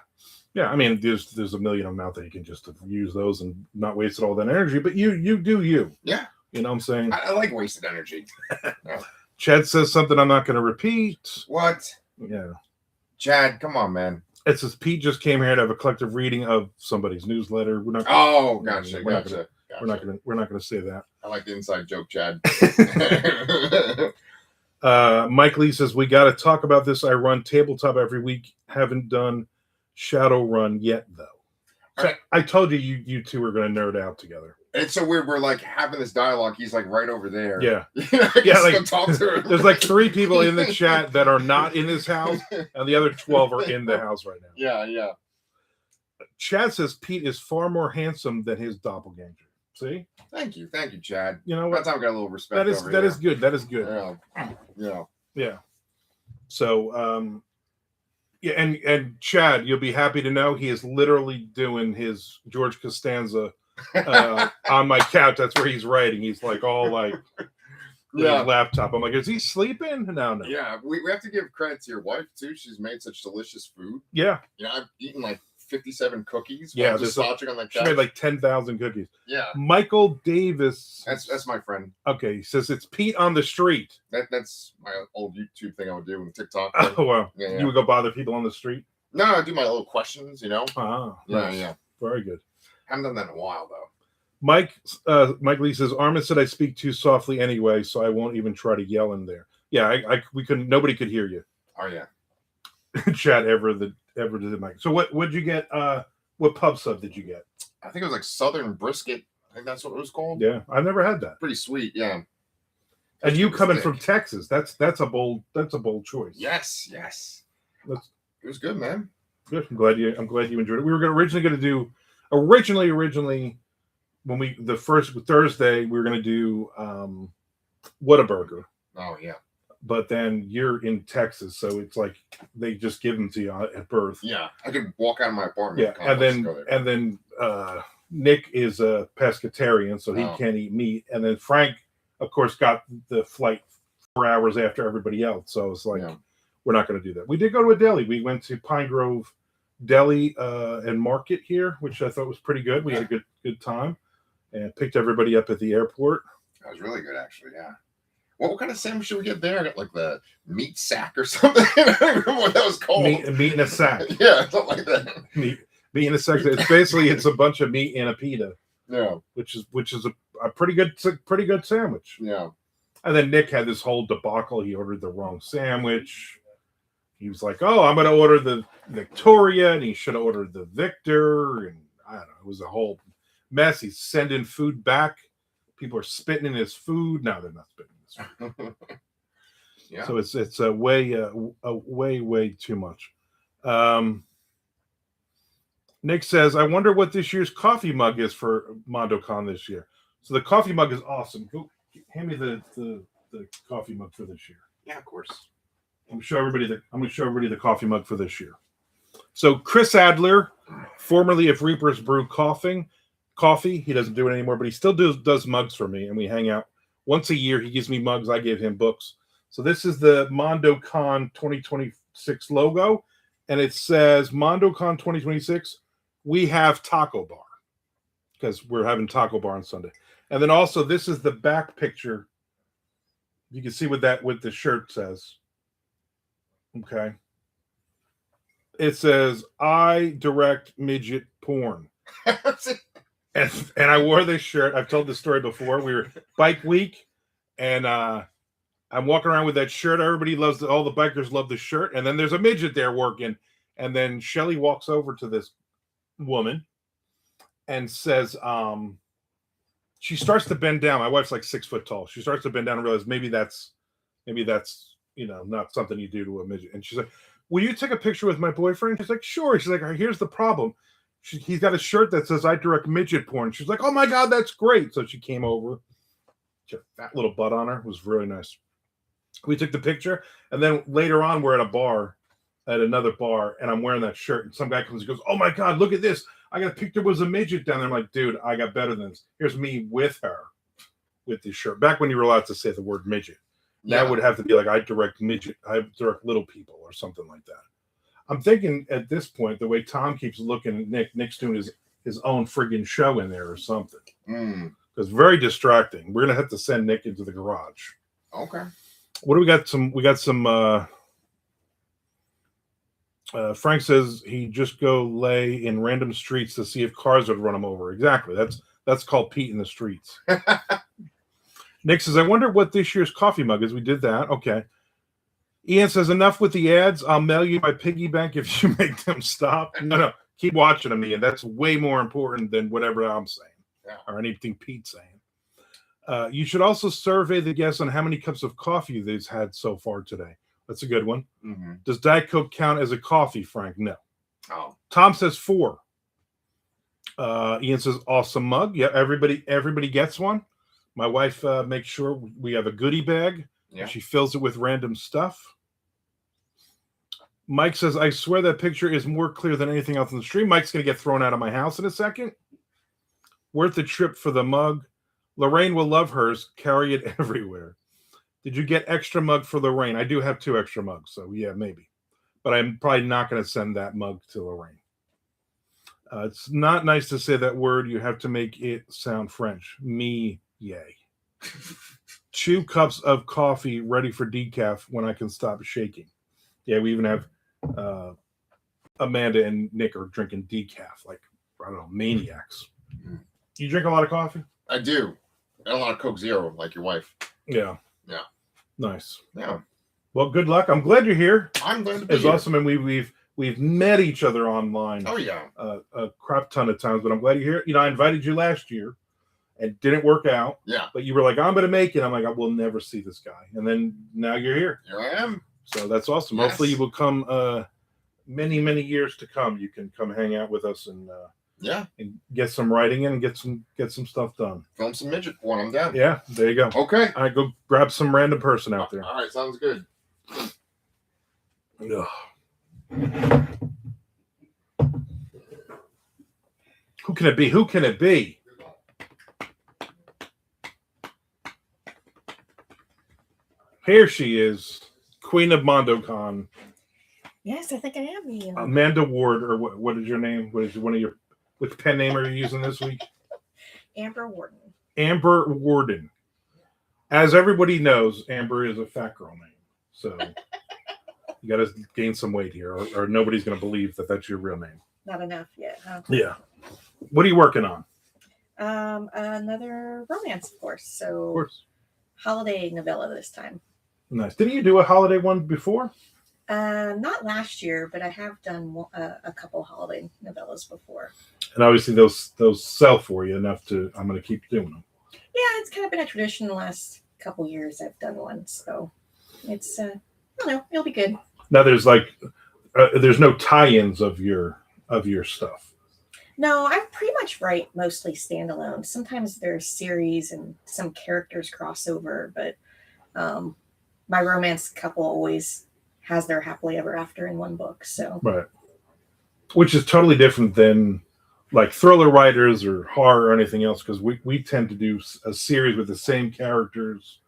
Yeah, I mean, there's a million of them out there. You can just use those and not waste all that energy, but you do you. Yeah. You know what I'm saying? I like wasted energy. Yeah. Chad says something I'm not going to repeat. What? Yeah. Chad, come on, man. It says Pete just came here to have a collective reading of somebody's newsletter. We're not. Oh, gotcha. We're Gotcha. We're not going to say that. I like the inside joke, Chad. Mike Lee says we got to talk about this. I run tabletop every week. Haven't done Shadowrun yet, though. So Right. I told you you two were going to nerd out together. It's so weird. We're like having this dialogue. He's like right over there. Yeah. Yeah, like, like talk to him. There's like 3 people in the chat that are not in this house, and the other 12 are in the house right now. Yeah. Chad says Pete is far more handsome than his doppelganger. See? Thank you, Chad. You know That what? time I got a little respect. That is over that here. is good. That is good. Yeah. Yeah. So yeah, and Chad, you'll be happy to know he is literally doing his George Costanza on my couch. That's where he's writing. He's like all like with Yeah. his laptop. I'm like, is he sleeping? No. Yeah, we have to give credit to your wife too. She's made such delicious food. Yeah. You know, I've eaten like 57 cookies. Yeah, while just slouching on the She couch. made like 10,000 cookies. Yeah, Michael Davis. that's my friend. Okay, he says it's Pete on the street. That's my old YouTube thing I would do and TikTok. Oh well. Yeah. You would go bother people on the street? No, I do my little questions. You know. Ah, Yeah, nice. yeah. Very good. Haven't done that in a while though. Mike Lee says Armand said I speak too softly anyway, so I won't even try to yell in there. Yeah, we couldn't. Nobody could hear you. Oh yeah. Chad ever did the mic. So what'd you get? What pub sub did you get? I think it was like Southern Brisket. I think that's what it was called. Yeah, I've never had that. Pretty sweet. Yeah. And you coming Thick. from Texas? That's a bold choice. Yes. That's It was good, man. good. I'm glad you enjoyed it. We were originally going to do originally when the first Thursday we were going to do Whataburger, Oh yeah. but then you're in Texas, so it's like they just give them to you at birth. Yeah. I could walk out of my apartment. Yeah, complex go there. and then Nick is a pescatarian, so he Oh. can't eat meat. And then Frank, of course, got the flight 4 hours after everybody else. So it's like Yeah. we're not going to do that. We did go to a deli. We went to Pine Grove Deli and Market here, which I thought was pretty good. We had a good time, and picked everybody up at the airport. That was really good, actually. Yeah. What kind of sandwich did we get there? I got like the meat sack or something. I don't remember what that was called. Meat in a sack. Yeah, something like that. Meat in a sack. It's basically a bunch of meat in a pita, Yeah, which is a pretty good sandwich. yeah. And then Nick had this whole debacle. He ordered the wrong sandwich. He was like, "Oh, I'm going to order the Victoria," and he should have ordered the Victor. And I don't know. It was a whole mess. He's sending food back. People are spitting in his food. No, they're not spitting in his food. Yeah. So it's a way too much. Nick says, "I wonder what this year's coffee mug is for MandoCon this year." So the coffee mug is awesome. Go hand me the coffee mug for this year. Yeah, of course. I'm gonna show everybody the coffee mug for this year. So Chris Adler, formerly of Reaper's Brew Coffee, he doesn't do it anymore, but he still does mugs for me, and we hang out Once a year, he gives me mugs. I give him books. So this is the MandoCon 2026 logo, and it says MandoCon 2026. We have taco bar because we're having taco bar on Sunday. And then also this is the back picture. You can see what the shirt says. Okay. It says I direct midget porn. And I wore this shirt. I've told this story before. We were bike week, and I'm walking around with that shirt. Everybody loves all the bikers love the shirt. And then there's a midget there working. And then Shelly walks over to this woman and says, she starts to bend down. My wife's like 6 foot tall. She starts to bend down and realize maybe that's not something you do to a midget. And she's like, will you take a picture with my boyfriend? She's like, sure. She's like, here's the problem. He's got a shirt that says I direct midget porn. She's like, oh my God, that's great. So she came over. She had a fat little butt on her. It was really nice. We took the picture. And then later on, we're at another bar, and I'm wearing that shirt. And some guy comes and goes, oh my God, look at this. I got a picture. There was a midget down there. I'm like, dude, I got better than this. Here's me with her with this shirt. Back when you were allowed to say the word midget. Yeah. That would have to be like, I direct little people or something like that. I'm thinking at this point, the way Tom keeps looking at Nick's doing his own friggin' show in there or something. It's very distracting. We're going to have to send Nick into the garage. Okay. What do we got? We got some, Frank says he just go lay in random streets to see if cars would run him over. Exactly. That's called Pete in the streets. Nick says, I wonder what this year's coffee mug is. We did that. Okay. Ian says, enough with the ads. I'll mail you my piggy bank if you make them stop. No. Keep watching them, Ian. That's way more important than whatever I'm saying or anything Pete's saying. You should also survey the guests on how many cups of coffee they've had so far today. That's a good one. Mm-hmm. Does Diet Coke count as a coffee, Frank? No. Oh. Tom says 4. Ian says, awesome mug. Yeah, everybody gets one. My wife makes sure we have a goodie bag. Yeah. She fills it with random stuff. Mike says, I swear that picture is more clear than anything else on the stream. Mike's going to get thrown out of my house in a second. Worth the trip for the mug. Lorraine will love hers. Carry it everywhere. Did you get extra mug for Lorraine? I do have 2 extra mugs, so yeah, maybe. But I'm probably not going to send that mug to Lorraine. It's not nice to say that word. You have to make it sound French. Me, yay. 2 cups of coffee ready for decaf when I can stop shaking. Yeah, we even have Amanda and Nick are drinking decaf, like, I don't know, maniacs. You drink a lot of coffee? I do. And a lot of Coke Zero, like your wife. Yeah. Yeah. Nice. Yeah. Well, good luck. I'm glad you're here. I'm glad to be It's here. awesome, and we've met each other online. Oh yeah. A crap ton of times, but I'm glad you're here. I invited you last year, and it didn't work out. Yeah. But you were like, I'm going to make it. I'm like, I will never see this guy, and then now you're here. Here I am. So that's awesome. Yes. Hopefully, you will come many years to come. You can come hang out with us and get some writing in and get some stuff done. Film some midget porn. I'm down. Yeah, there you go. Okay. All right, go grab some random person out there. All right. Sounds good. Ugh. Who can it be? Who can it be? Here she is, Queen of MandoCon. Yes, I think I am. Amanda Ward, or what is your name? What is one of your, which pen name are you using this week? Amber Warden. Amber Warden. As everybody knows, Amber is a fat girl name. So you got to gain some weight here, or nobody's going to believe that that's your real name. Not enough yet, huh? Yeah. What are you working on? Another romance, of course. So Of course. holiday novella this time. Nice. Didn't you do a holiday one before? Not last year, but I have done a couple holiday novellas before. And obviously those sell for you enough to, I'm going to keep doing them. Yeah, it's kind of been a tradition the last couple years I've done one. So it's, I don't know, it'll be good. Now there's there's no tie-ins of your stuff. No, I pretty much write mostly standalone. Sometimes there's series and some characters cross over, but my romance couple always has their happily ever after in one book. So Right. Which is totally different than like thriller writers or horror or anything else, because we tend to do a series with the same characters.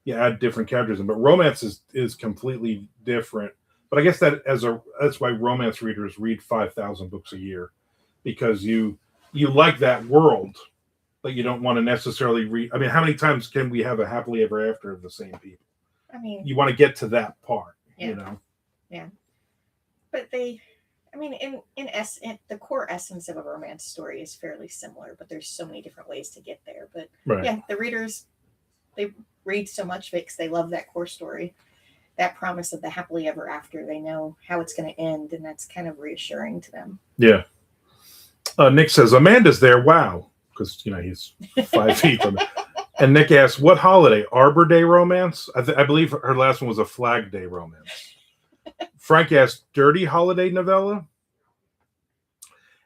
You add different characters in, but romance is completely different. But I guess that's why romance readers read 5,000 books a year, because you like that world, but you don't want to necessarily read. I mean, how many times can we have a happily ever after of the same people? I mean, You want to get to that part, Yeah. you know. yeah. But in the core essence of a romance story is fairly similar, but there's so many different ways to get there. But Right. yeah, the readers, they read so much of it because they love that core story, that promise of the happily ever after. They know how it's going to end, and that's kind of reassuring to them. Yeah. Nick says Amanda's there. Wow, because he's 5 feet from it. And Nick asks, "What holiday? Arbor Day romance? I believe her last one was a Flag Day romance." Frank asked, "Dirty holiday novella?"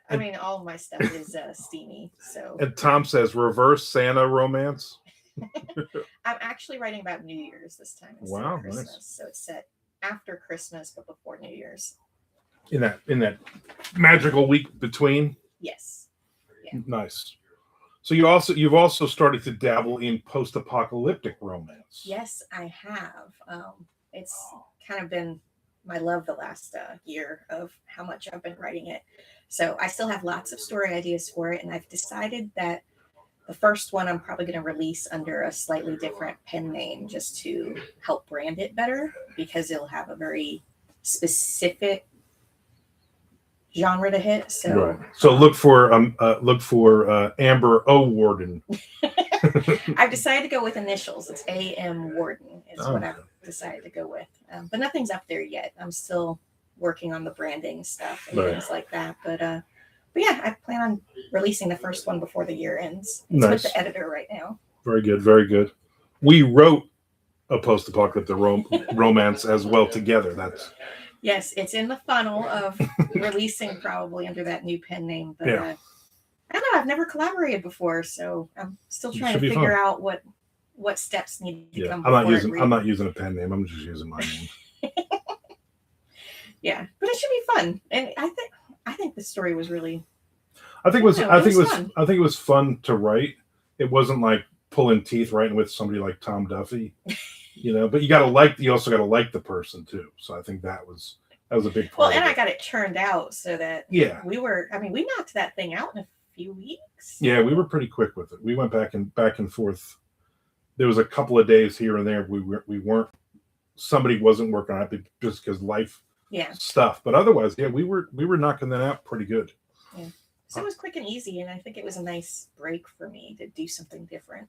I mean, all of my stuff is steamy. So And Tom says, "Reverse Santa romance." I'm actually writing about New Year's this time instead Wow, of Christmas. nice. So it's set after Christmas, but before New Year's. In that magical week between. Yes. Yeah. Nice. So you've also started to dabble in post-apocalyptic romance. Yes, I have. It's kind of been my love the last year of how much I've been writing it. So I still have lots of story ideas for it, and I've decided that the first one I'm probably going to release under a slightly different pen name just to help brand it better, because it'll have a very specific genre to hit. So Right. So look for Amber O. Warden. I've decided to go with initials. It's A.M. Warden is what Oh. I've decided to go with. But nothing's up there yet. I'm still working on the branding stuff and Right. things like that. But yeah, I plan on releasing the first one before the year ends. It's Nice. with the editor right now. Very good. Very good. We wrote a post-apocalyptic romance as well together. That's Yes, it's in the funnel of releasing probably under that new pen name. But Yeah. I don't know. I've never collaborated before, so I'm still It trying should to be figure fun. out what steps need to yeah. come. I'm not using a pen name. I'm just using my name. Yeah, but it should be fun, and I think the story was really. I think it was. Yeah, I it think was it was. fun. I think it was fun to write. It wasn't like pulling teeth writing with somebody like Tom Duffy, But you also gotta like the person too. So I think that was a big part. Well, and of I it. got it churned out so that Yeah. we knocked that thing out in a few weeks. Yeah, we were pretty quick with it. We went back and forth. There was a couple of days here and there we weren't. Somebody wasn't working on it just because life Yeah, stuff. But otherwise, yeah, we were knocking that out pretty good. so it was quick and easy, and I think it was a nice break for me to do something different.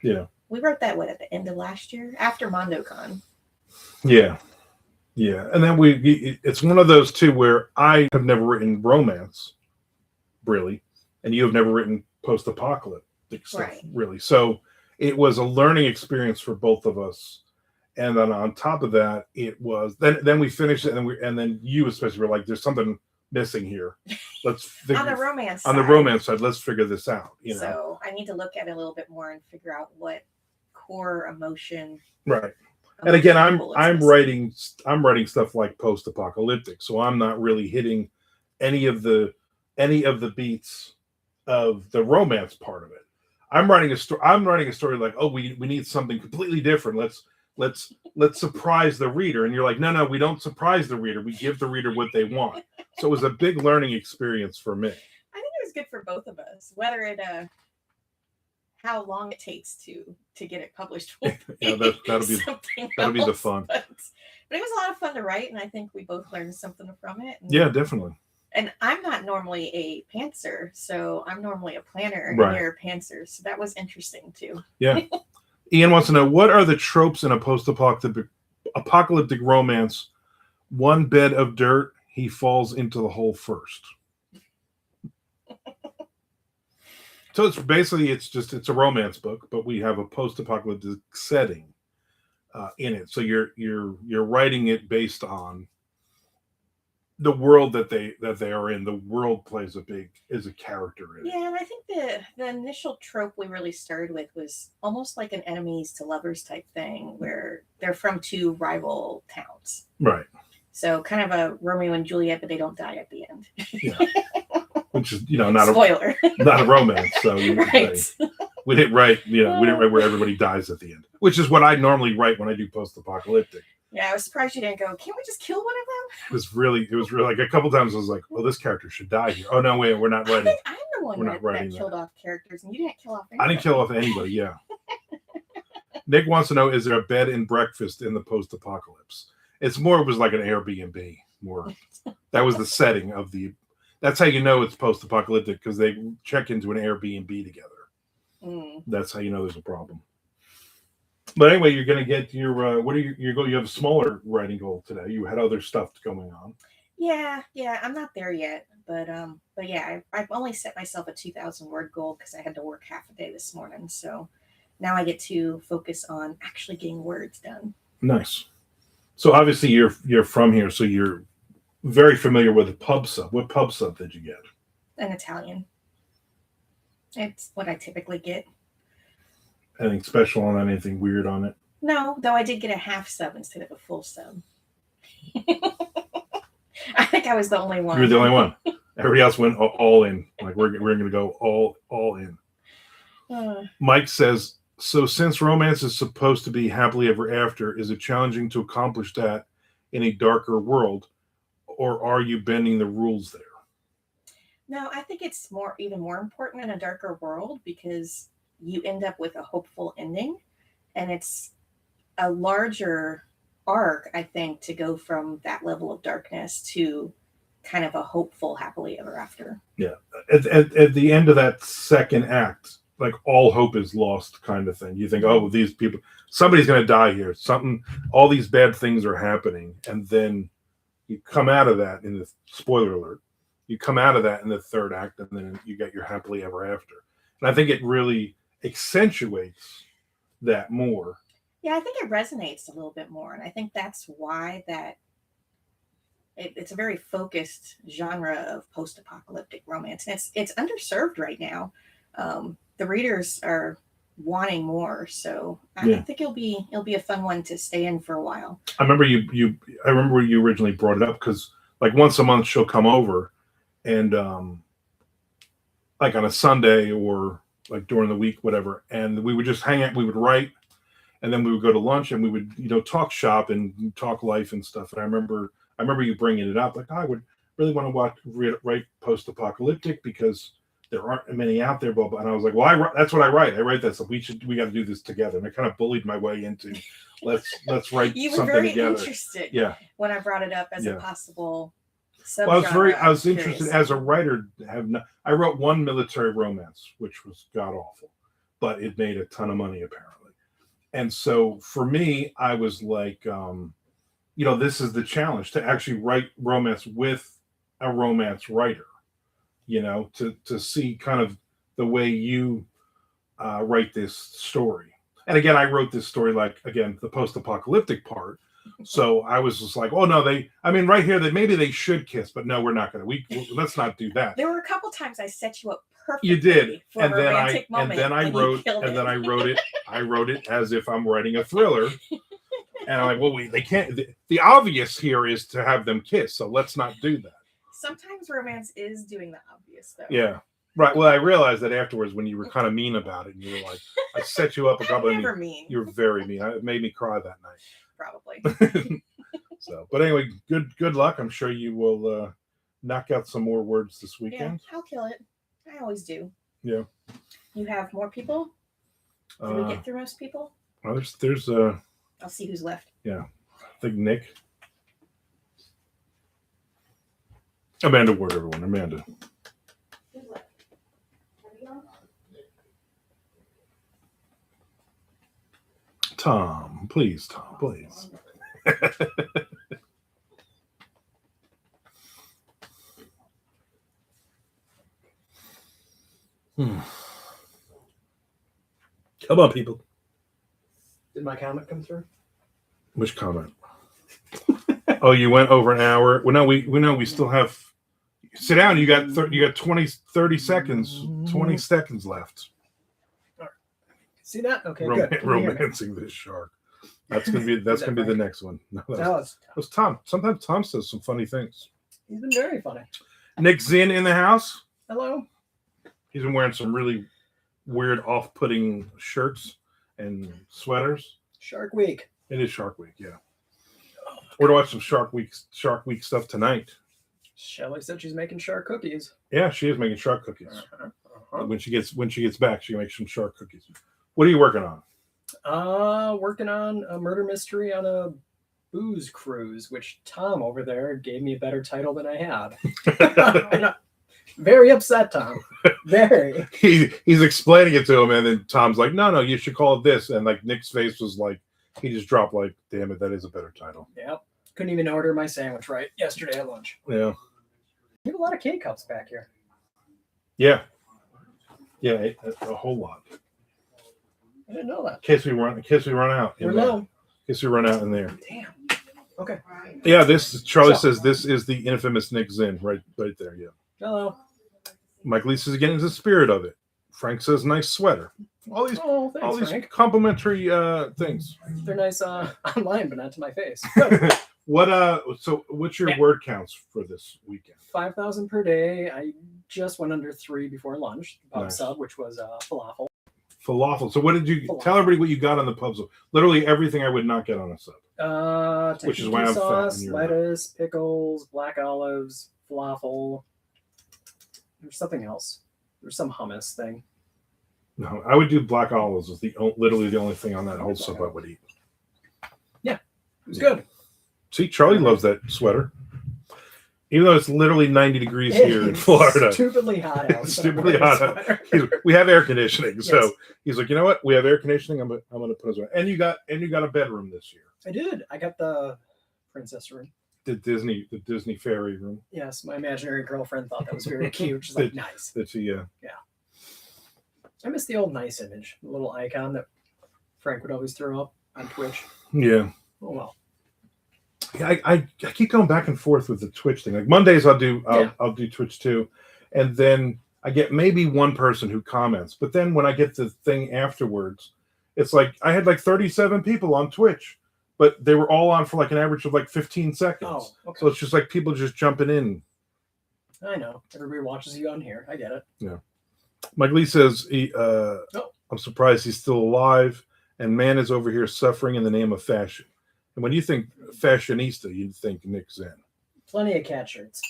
Yeah. We wrote that at the end of last year after MandoCon. Yeah. Yeah. And then it's one of those two where I have never written romance, really, and you have never written post-apocalyptic stuff, Right. really. So it was a learning experience for both of us. And then on top of that, it was then we finished it, and then you especially were like, "There's something missing here. Let's On the romance on the side. romance side. Let's figure this out." So I need to look at it a little bit more and figure out what core emotion. Right. And again, I'm bullets writing stuff like post-apocalyptic, so I'm not really hitting any of the beats of the romance part of it. I'm writing a story like, oh, we need something completely different. Let's surprise the reader. And you're like, no, we don't surprise the reader. We give the reader what they want. So it was a big learning experience for me. I think it was good for both of us, whether it how long it takes to get it published. Will Yeah, that'll be the else, fun. But it was a lot of fun to write, and I think we both learned something from it. And, Yeah, definitely. And I'm not normally a pantser, so I'm normally a planner, Right. and you're a pantser, so that was interesting too. Yeah. Ian wants to know, what are the tropes in a post-apocalyptic romance? One bed of dirt, he falls into the hole first. So it's basically it's a romance book, but we have a post-apocalyptic setting in it. So you're writing it based on the world that they are in. The world plays is a character in it. Yeah, and I think the initial trope we really started with was almost like an enemies to lovers type thing, where they're from two rival towns. Right. So kind of a Romeo and Juliet, but they don't die at the end. Yeah. which is not Spoiler. not a romance. So Right. we didn't write we didn't write where everybody dies at the end, which is what I normally write when I do post-apocalyptic. Yeah, I was surprised you didn't go, can't we just kill one of them? It was really like a couple times I was like, oh, this character should die here. Oh no, wait, we're not I writing. think I'm the one We're not that writing killed that. off characters, and you didn't kill off I anybody. didn't kill off anybody. Yeah. Nick wants to know: is there a bed and breakfast in the post-apocalypse? It was like an Airbnb. More that was the setting of the. That's how you know it's post-apocalyptic, because they check into an Airbnb together. That's how you know there's a problem. But anyway, you're going to get your what are your goal? You have a smaller writing goal today. You had other stuff going on. Yeah, I'm not there yet, but yeah, I've only set myself a 2,000 word goal because I had to work half a day this morning. So now I get to focus on actually getting words done. Nice. So obviously you're from here, so you're very familiar with the pub sub. What pub sub did you get? An Italian. It's what I typically get. Anything special on that? Anything weird on it? No, though I did get a half sub instead of a full sub. I think I was the only one. You were the only one. Everybody else went all in. Like we're going to go all in. Mike says, so since romance is supposed to be happily ever after, is it challenging to accomplish that in a darker world, or are you bending the rules there? No, I think it's even more important in a darker world because you end up with a hopeful ending, and it's a larger arc, I think, to go from that level of darkness to kind of a hopeful happily ever after. Yeah. At the end of that second act, like all hope is lost kind of thing. You think, oh, these people, somebody's going to die here. All these bad things are happening. And then you come out of that in the spoiler alert. You come out of that in the third act, and then you get your happily ever after. And I think it really accentuates that more. Yeah, I think it resonates a little bit more. And I think that's why it's a very focused genre of post-apocalyptic romance. And it's underserved right now. The readers are wanting more. So I think it'll be a fun one to stay in for a while. I remember I remember you originally brought it up because like once a month she'll come over and like on a Sunday or like during the week, whatever. And we would just hang out, we would write, and then we would go to lunch and we would, talk shop and talk life and stuff. And I remember you bringing it up, like, I would really want to write post-apocalyptic because there aren't many out there, blah, blah. And I was like, well, that's what I write. I write that stuff. We got to do this together. And I kind of bullied my way into let's write you were something very together. interested Yeah. when I brought it up as a possible subgenre. Well, I was interested as a writer. I wrote one military romance, which was god awful, but it made a ton of money apparently. And so for me, I was like, this is the challenge to actually write romance with a romance writer, to see kind of the way you write this story. And again, I wrote this story the post-apocalyptic part. So I was just like, oh no, right here that maybe they should kiss, but no, we're not going to. Let's not do that. There were a couple times I set you up perfectly. You did, for and a then romantic moment, I wrote it. I wrote it as if I'm writing a thriller, and I'm like, well, they can't. The obvious here is to have them kiss, so let's not do that. Sometimes romance is doing the obvious, though. Yeah. Right. Well, I realized that afterwards when you were kind of mean about it, and you were like, I set you up a couple of never mean. You were very mean. It made me cry that night. Probably. So, but anyway, good luck. I'm sure you will knock out some more words this weekend. Yeah, I'll kill it. I always do. Yeah. You have more people? Did we get through most people? Well, there's I'll see who's left. Yeah. I think Nick. Amanda Ward, everyone. Amanda. Tom, please. Come on, people. Did my comment come through? Which comment? Oh, you went over an hour. Well, no, we still have. Sit down. You got 30 seconds. 20 seconds left. All right. See that? Okay, good. Romancing this shark. That's gonna be the next one. No, that was Tom. Sometimes Tom says some funny things. He's been very funny. Nick Zinn in the house. Hello. He's been wearing some really weird, off-putting shirts and sweaters. Shark Week. It is Shark Week, yeah. We're to watch some Shark Week stuff tonight. Shelly said she's making shark cookies. Yeah, she is making shark cookies. Uh-huh. When she gets back, she makes some shark cookies. What are you working on? Working on a murder mystery on a booze cruise, which Tom over there gave me a better title than I had. Very upset, Tom. Very. He's explaining it to him, and then Tom's like, "No, you should call it this." And like Nick's face was like, he just dropped like, "Damn it, that is a better title." Yep. Couldn't even order my sandwich right yesterday at lunch. Yeah. You have a lot of K-cups back here. Yeah, a whole lot. I didn't know that. In case we run out. We're in there. low. In case we run out in there. Damn. Okay. Yeah, Charlie So- says this is the infamous Nick Zinn right there. Yeah. Hello. Mike Lee says getting into the spirit of it. Frank says nice sweater. All these Oh, thanks, Frank. complimentary things. They're nice online, but not to my face. Good. What's your word counts for this weekend? 5,000 per day. I just went under 3 before lunch. Pub Nice. sub, which was falafel. Falafel. So what did you Falafel. tell everybody what you got on the pub sub? Literally everything I would not get on a sub. Which is why I'm fat sauce, and you're lettuce, pickles, black olives, falafel. There's something else. There's some hummus thing. No, I would do black olives. Is literally the only thing on that whole sub I would eat. It was good. See, Charlie loves that sweater. Even though it's literally 90 degrees here in Florida. Stupidly hot out. It's stupidly hot out. We have air conditioning, so Yes. he's like, you know what? We have air conditioning. I'm gonna put it. And you got a bedroom this year. I did. I got the princess room. The Disney fairy room. Yes, my imaginary girlfriend thought that was very cute. She's like, nice. That's a I miss the old nice image, the little icon that Frank would always throw up on Twitch. yeah. Oh well. Yeah, I keep going back and forth with the Twitch thing. Like Mondays, I'll do Twitch too, and then I get maybe one person who comments. But then when I get the thing afterwards, it's like I had like 37 people on Twitch, but they were all on for like an average of like 15 seconds. Oh, okay. So it's just like people just jumping in. I know. Everybody watches you on here. I get it. Yeah. Mike Lee says I'm surprised he's still alive, and man is over here suffering in the name of fashion. And when you think fashionista, you'd think Nick Zinn. Plenty of cat shirts.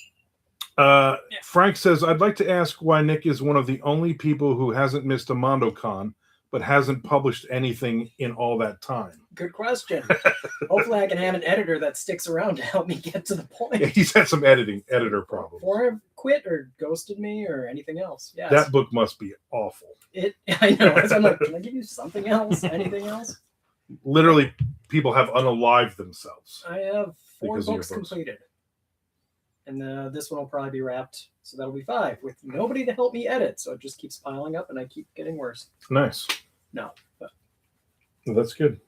Frank says, I'd like to ask why Nick is one of the only people who hasn't missed a MandoCon, but hasn't published anything in all that time. Good question. Hopefully I can have an editor that sticks around to help me get to the point. Yeah, he's had some editor problems. Or I've quit or ghosted me or anything else. Yes. That book must be awful. I know. So I'm like, can I give you something else? Anything else? Literally, people have unalived themselves. I have 4 Because of your books books. completed. And this one will probably be wrapped. So that'll be 5 with nobody to help me edit. So it just keeps piling up and I keep getting worse. Nice. No. But Well, that's good.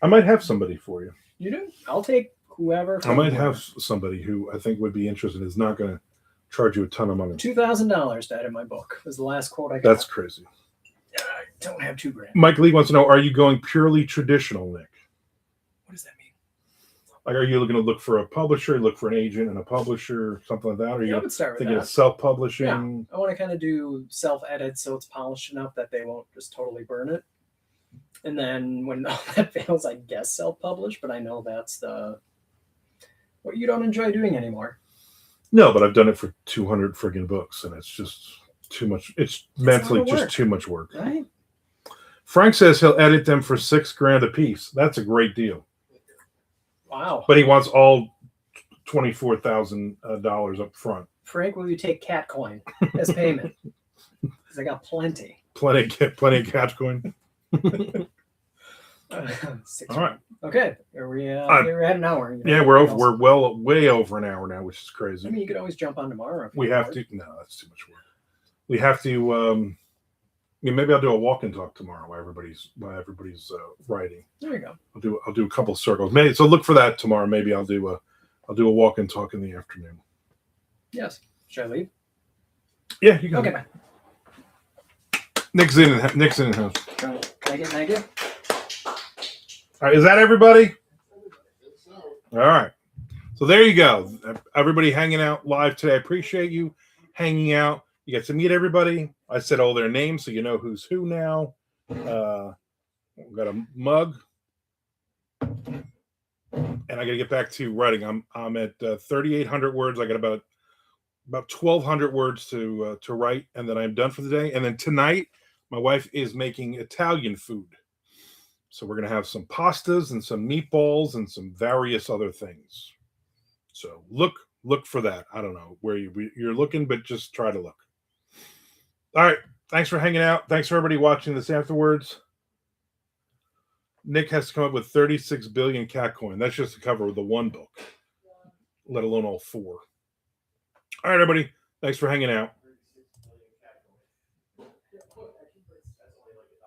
I might have somebody for you. you do? I'll take whoever. I might have somebody who I think would be interested. Is not going to charge you a ton of money. $2,000 to edit my book was the last quote I got. That's crazy. I don't have $2,000. Mike Lee wants to know: are you going purely traditional, Nick? What does that mean? Like, are you going to look for a publisher, look for an agent and a publisher, something like that? Or are Yeah, I you would start with thinking that. of self-publishing? I want to kind of do self-edit so it's polished enough that they won't just totally burn it. And then when all that fails, I guess self-publish, but I know that's what you don't enjoy doing anymore. No, but I've done it for 200 friggin' books, and it's just too much. It's mentally a lot of just work. too much work. Right? Frank says he'll edit them for $6,000 a piece. That's a great deal. Wow. But he wants all $24,000 up front. Frank, will you take cat coin as payment? Because I got plenty. Plenty of catch coin. Six. All right. Okay. We're at an hour. You know, Yeah, we're over. anything else? We're way over an hour now, which is I crazy. mean, you could always jump on tomorrow. if We you have want. to. No, that's too much work. We have to. Maybe I'll do a walk and talk tomorrow while everybody's writing. There you go. I'll do a couple circles. Maybe so. Look for that tomorrow. Maybe I'll do a walk and talk in the afternoon. Yes. Should I leave? Yeah, you can. Okay, bye. Nick's in the house. Can I get negative? All right, is that everybody? All right. So there you go. Everybody hanging out live today. I appreciate you hanging out. You get to meet everybody. I said all their names, so you know who's who now. Got a mug, and I got to get back to writing. I'm at 3,800 words. I got about 1,200 words to write, and then I'm done for the day. And then tonight, my wife is making Italian food, so we're gonna have some pastas and some meatballs and some various other things. So look for that. I don't know where you're looking, but just try to look. All right. Thanks for hanging out. Thanks for everybody watching this afterwards. Nick has to come up with 36 billion cat coin. That's just to cover the one book, let alone all four. All right, everybody. Thanks for hanging out.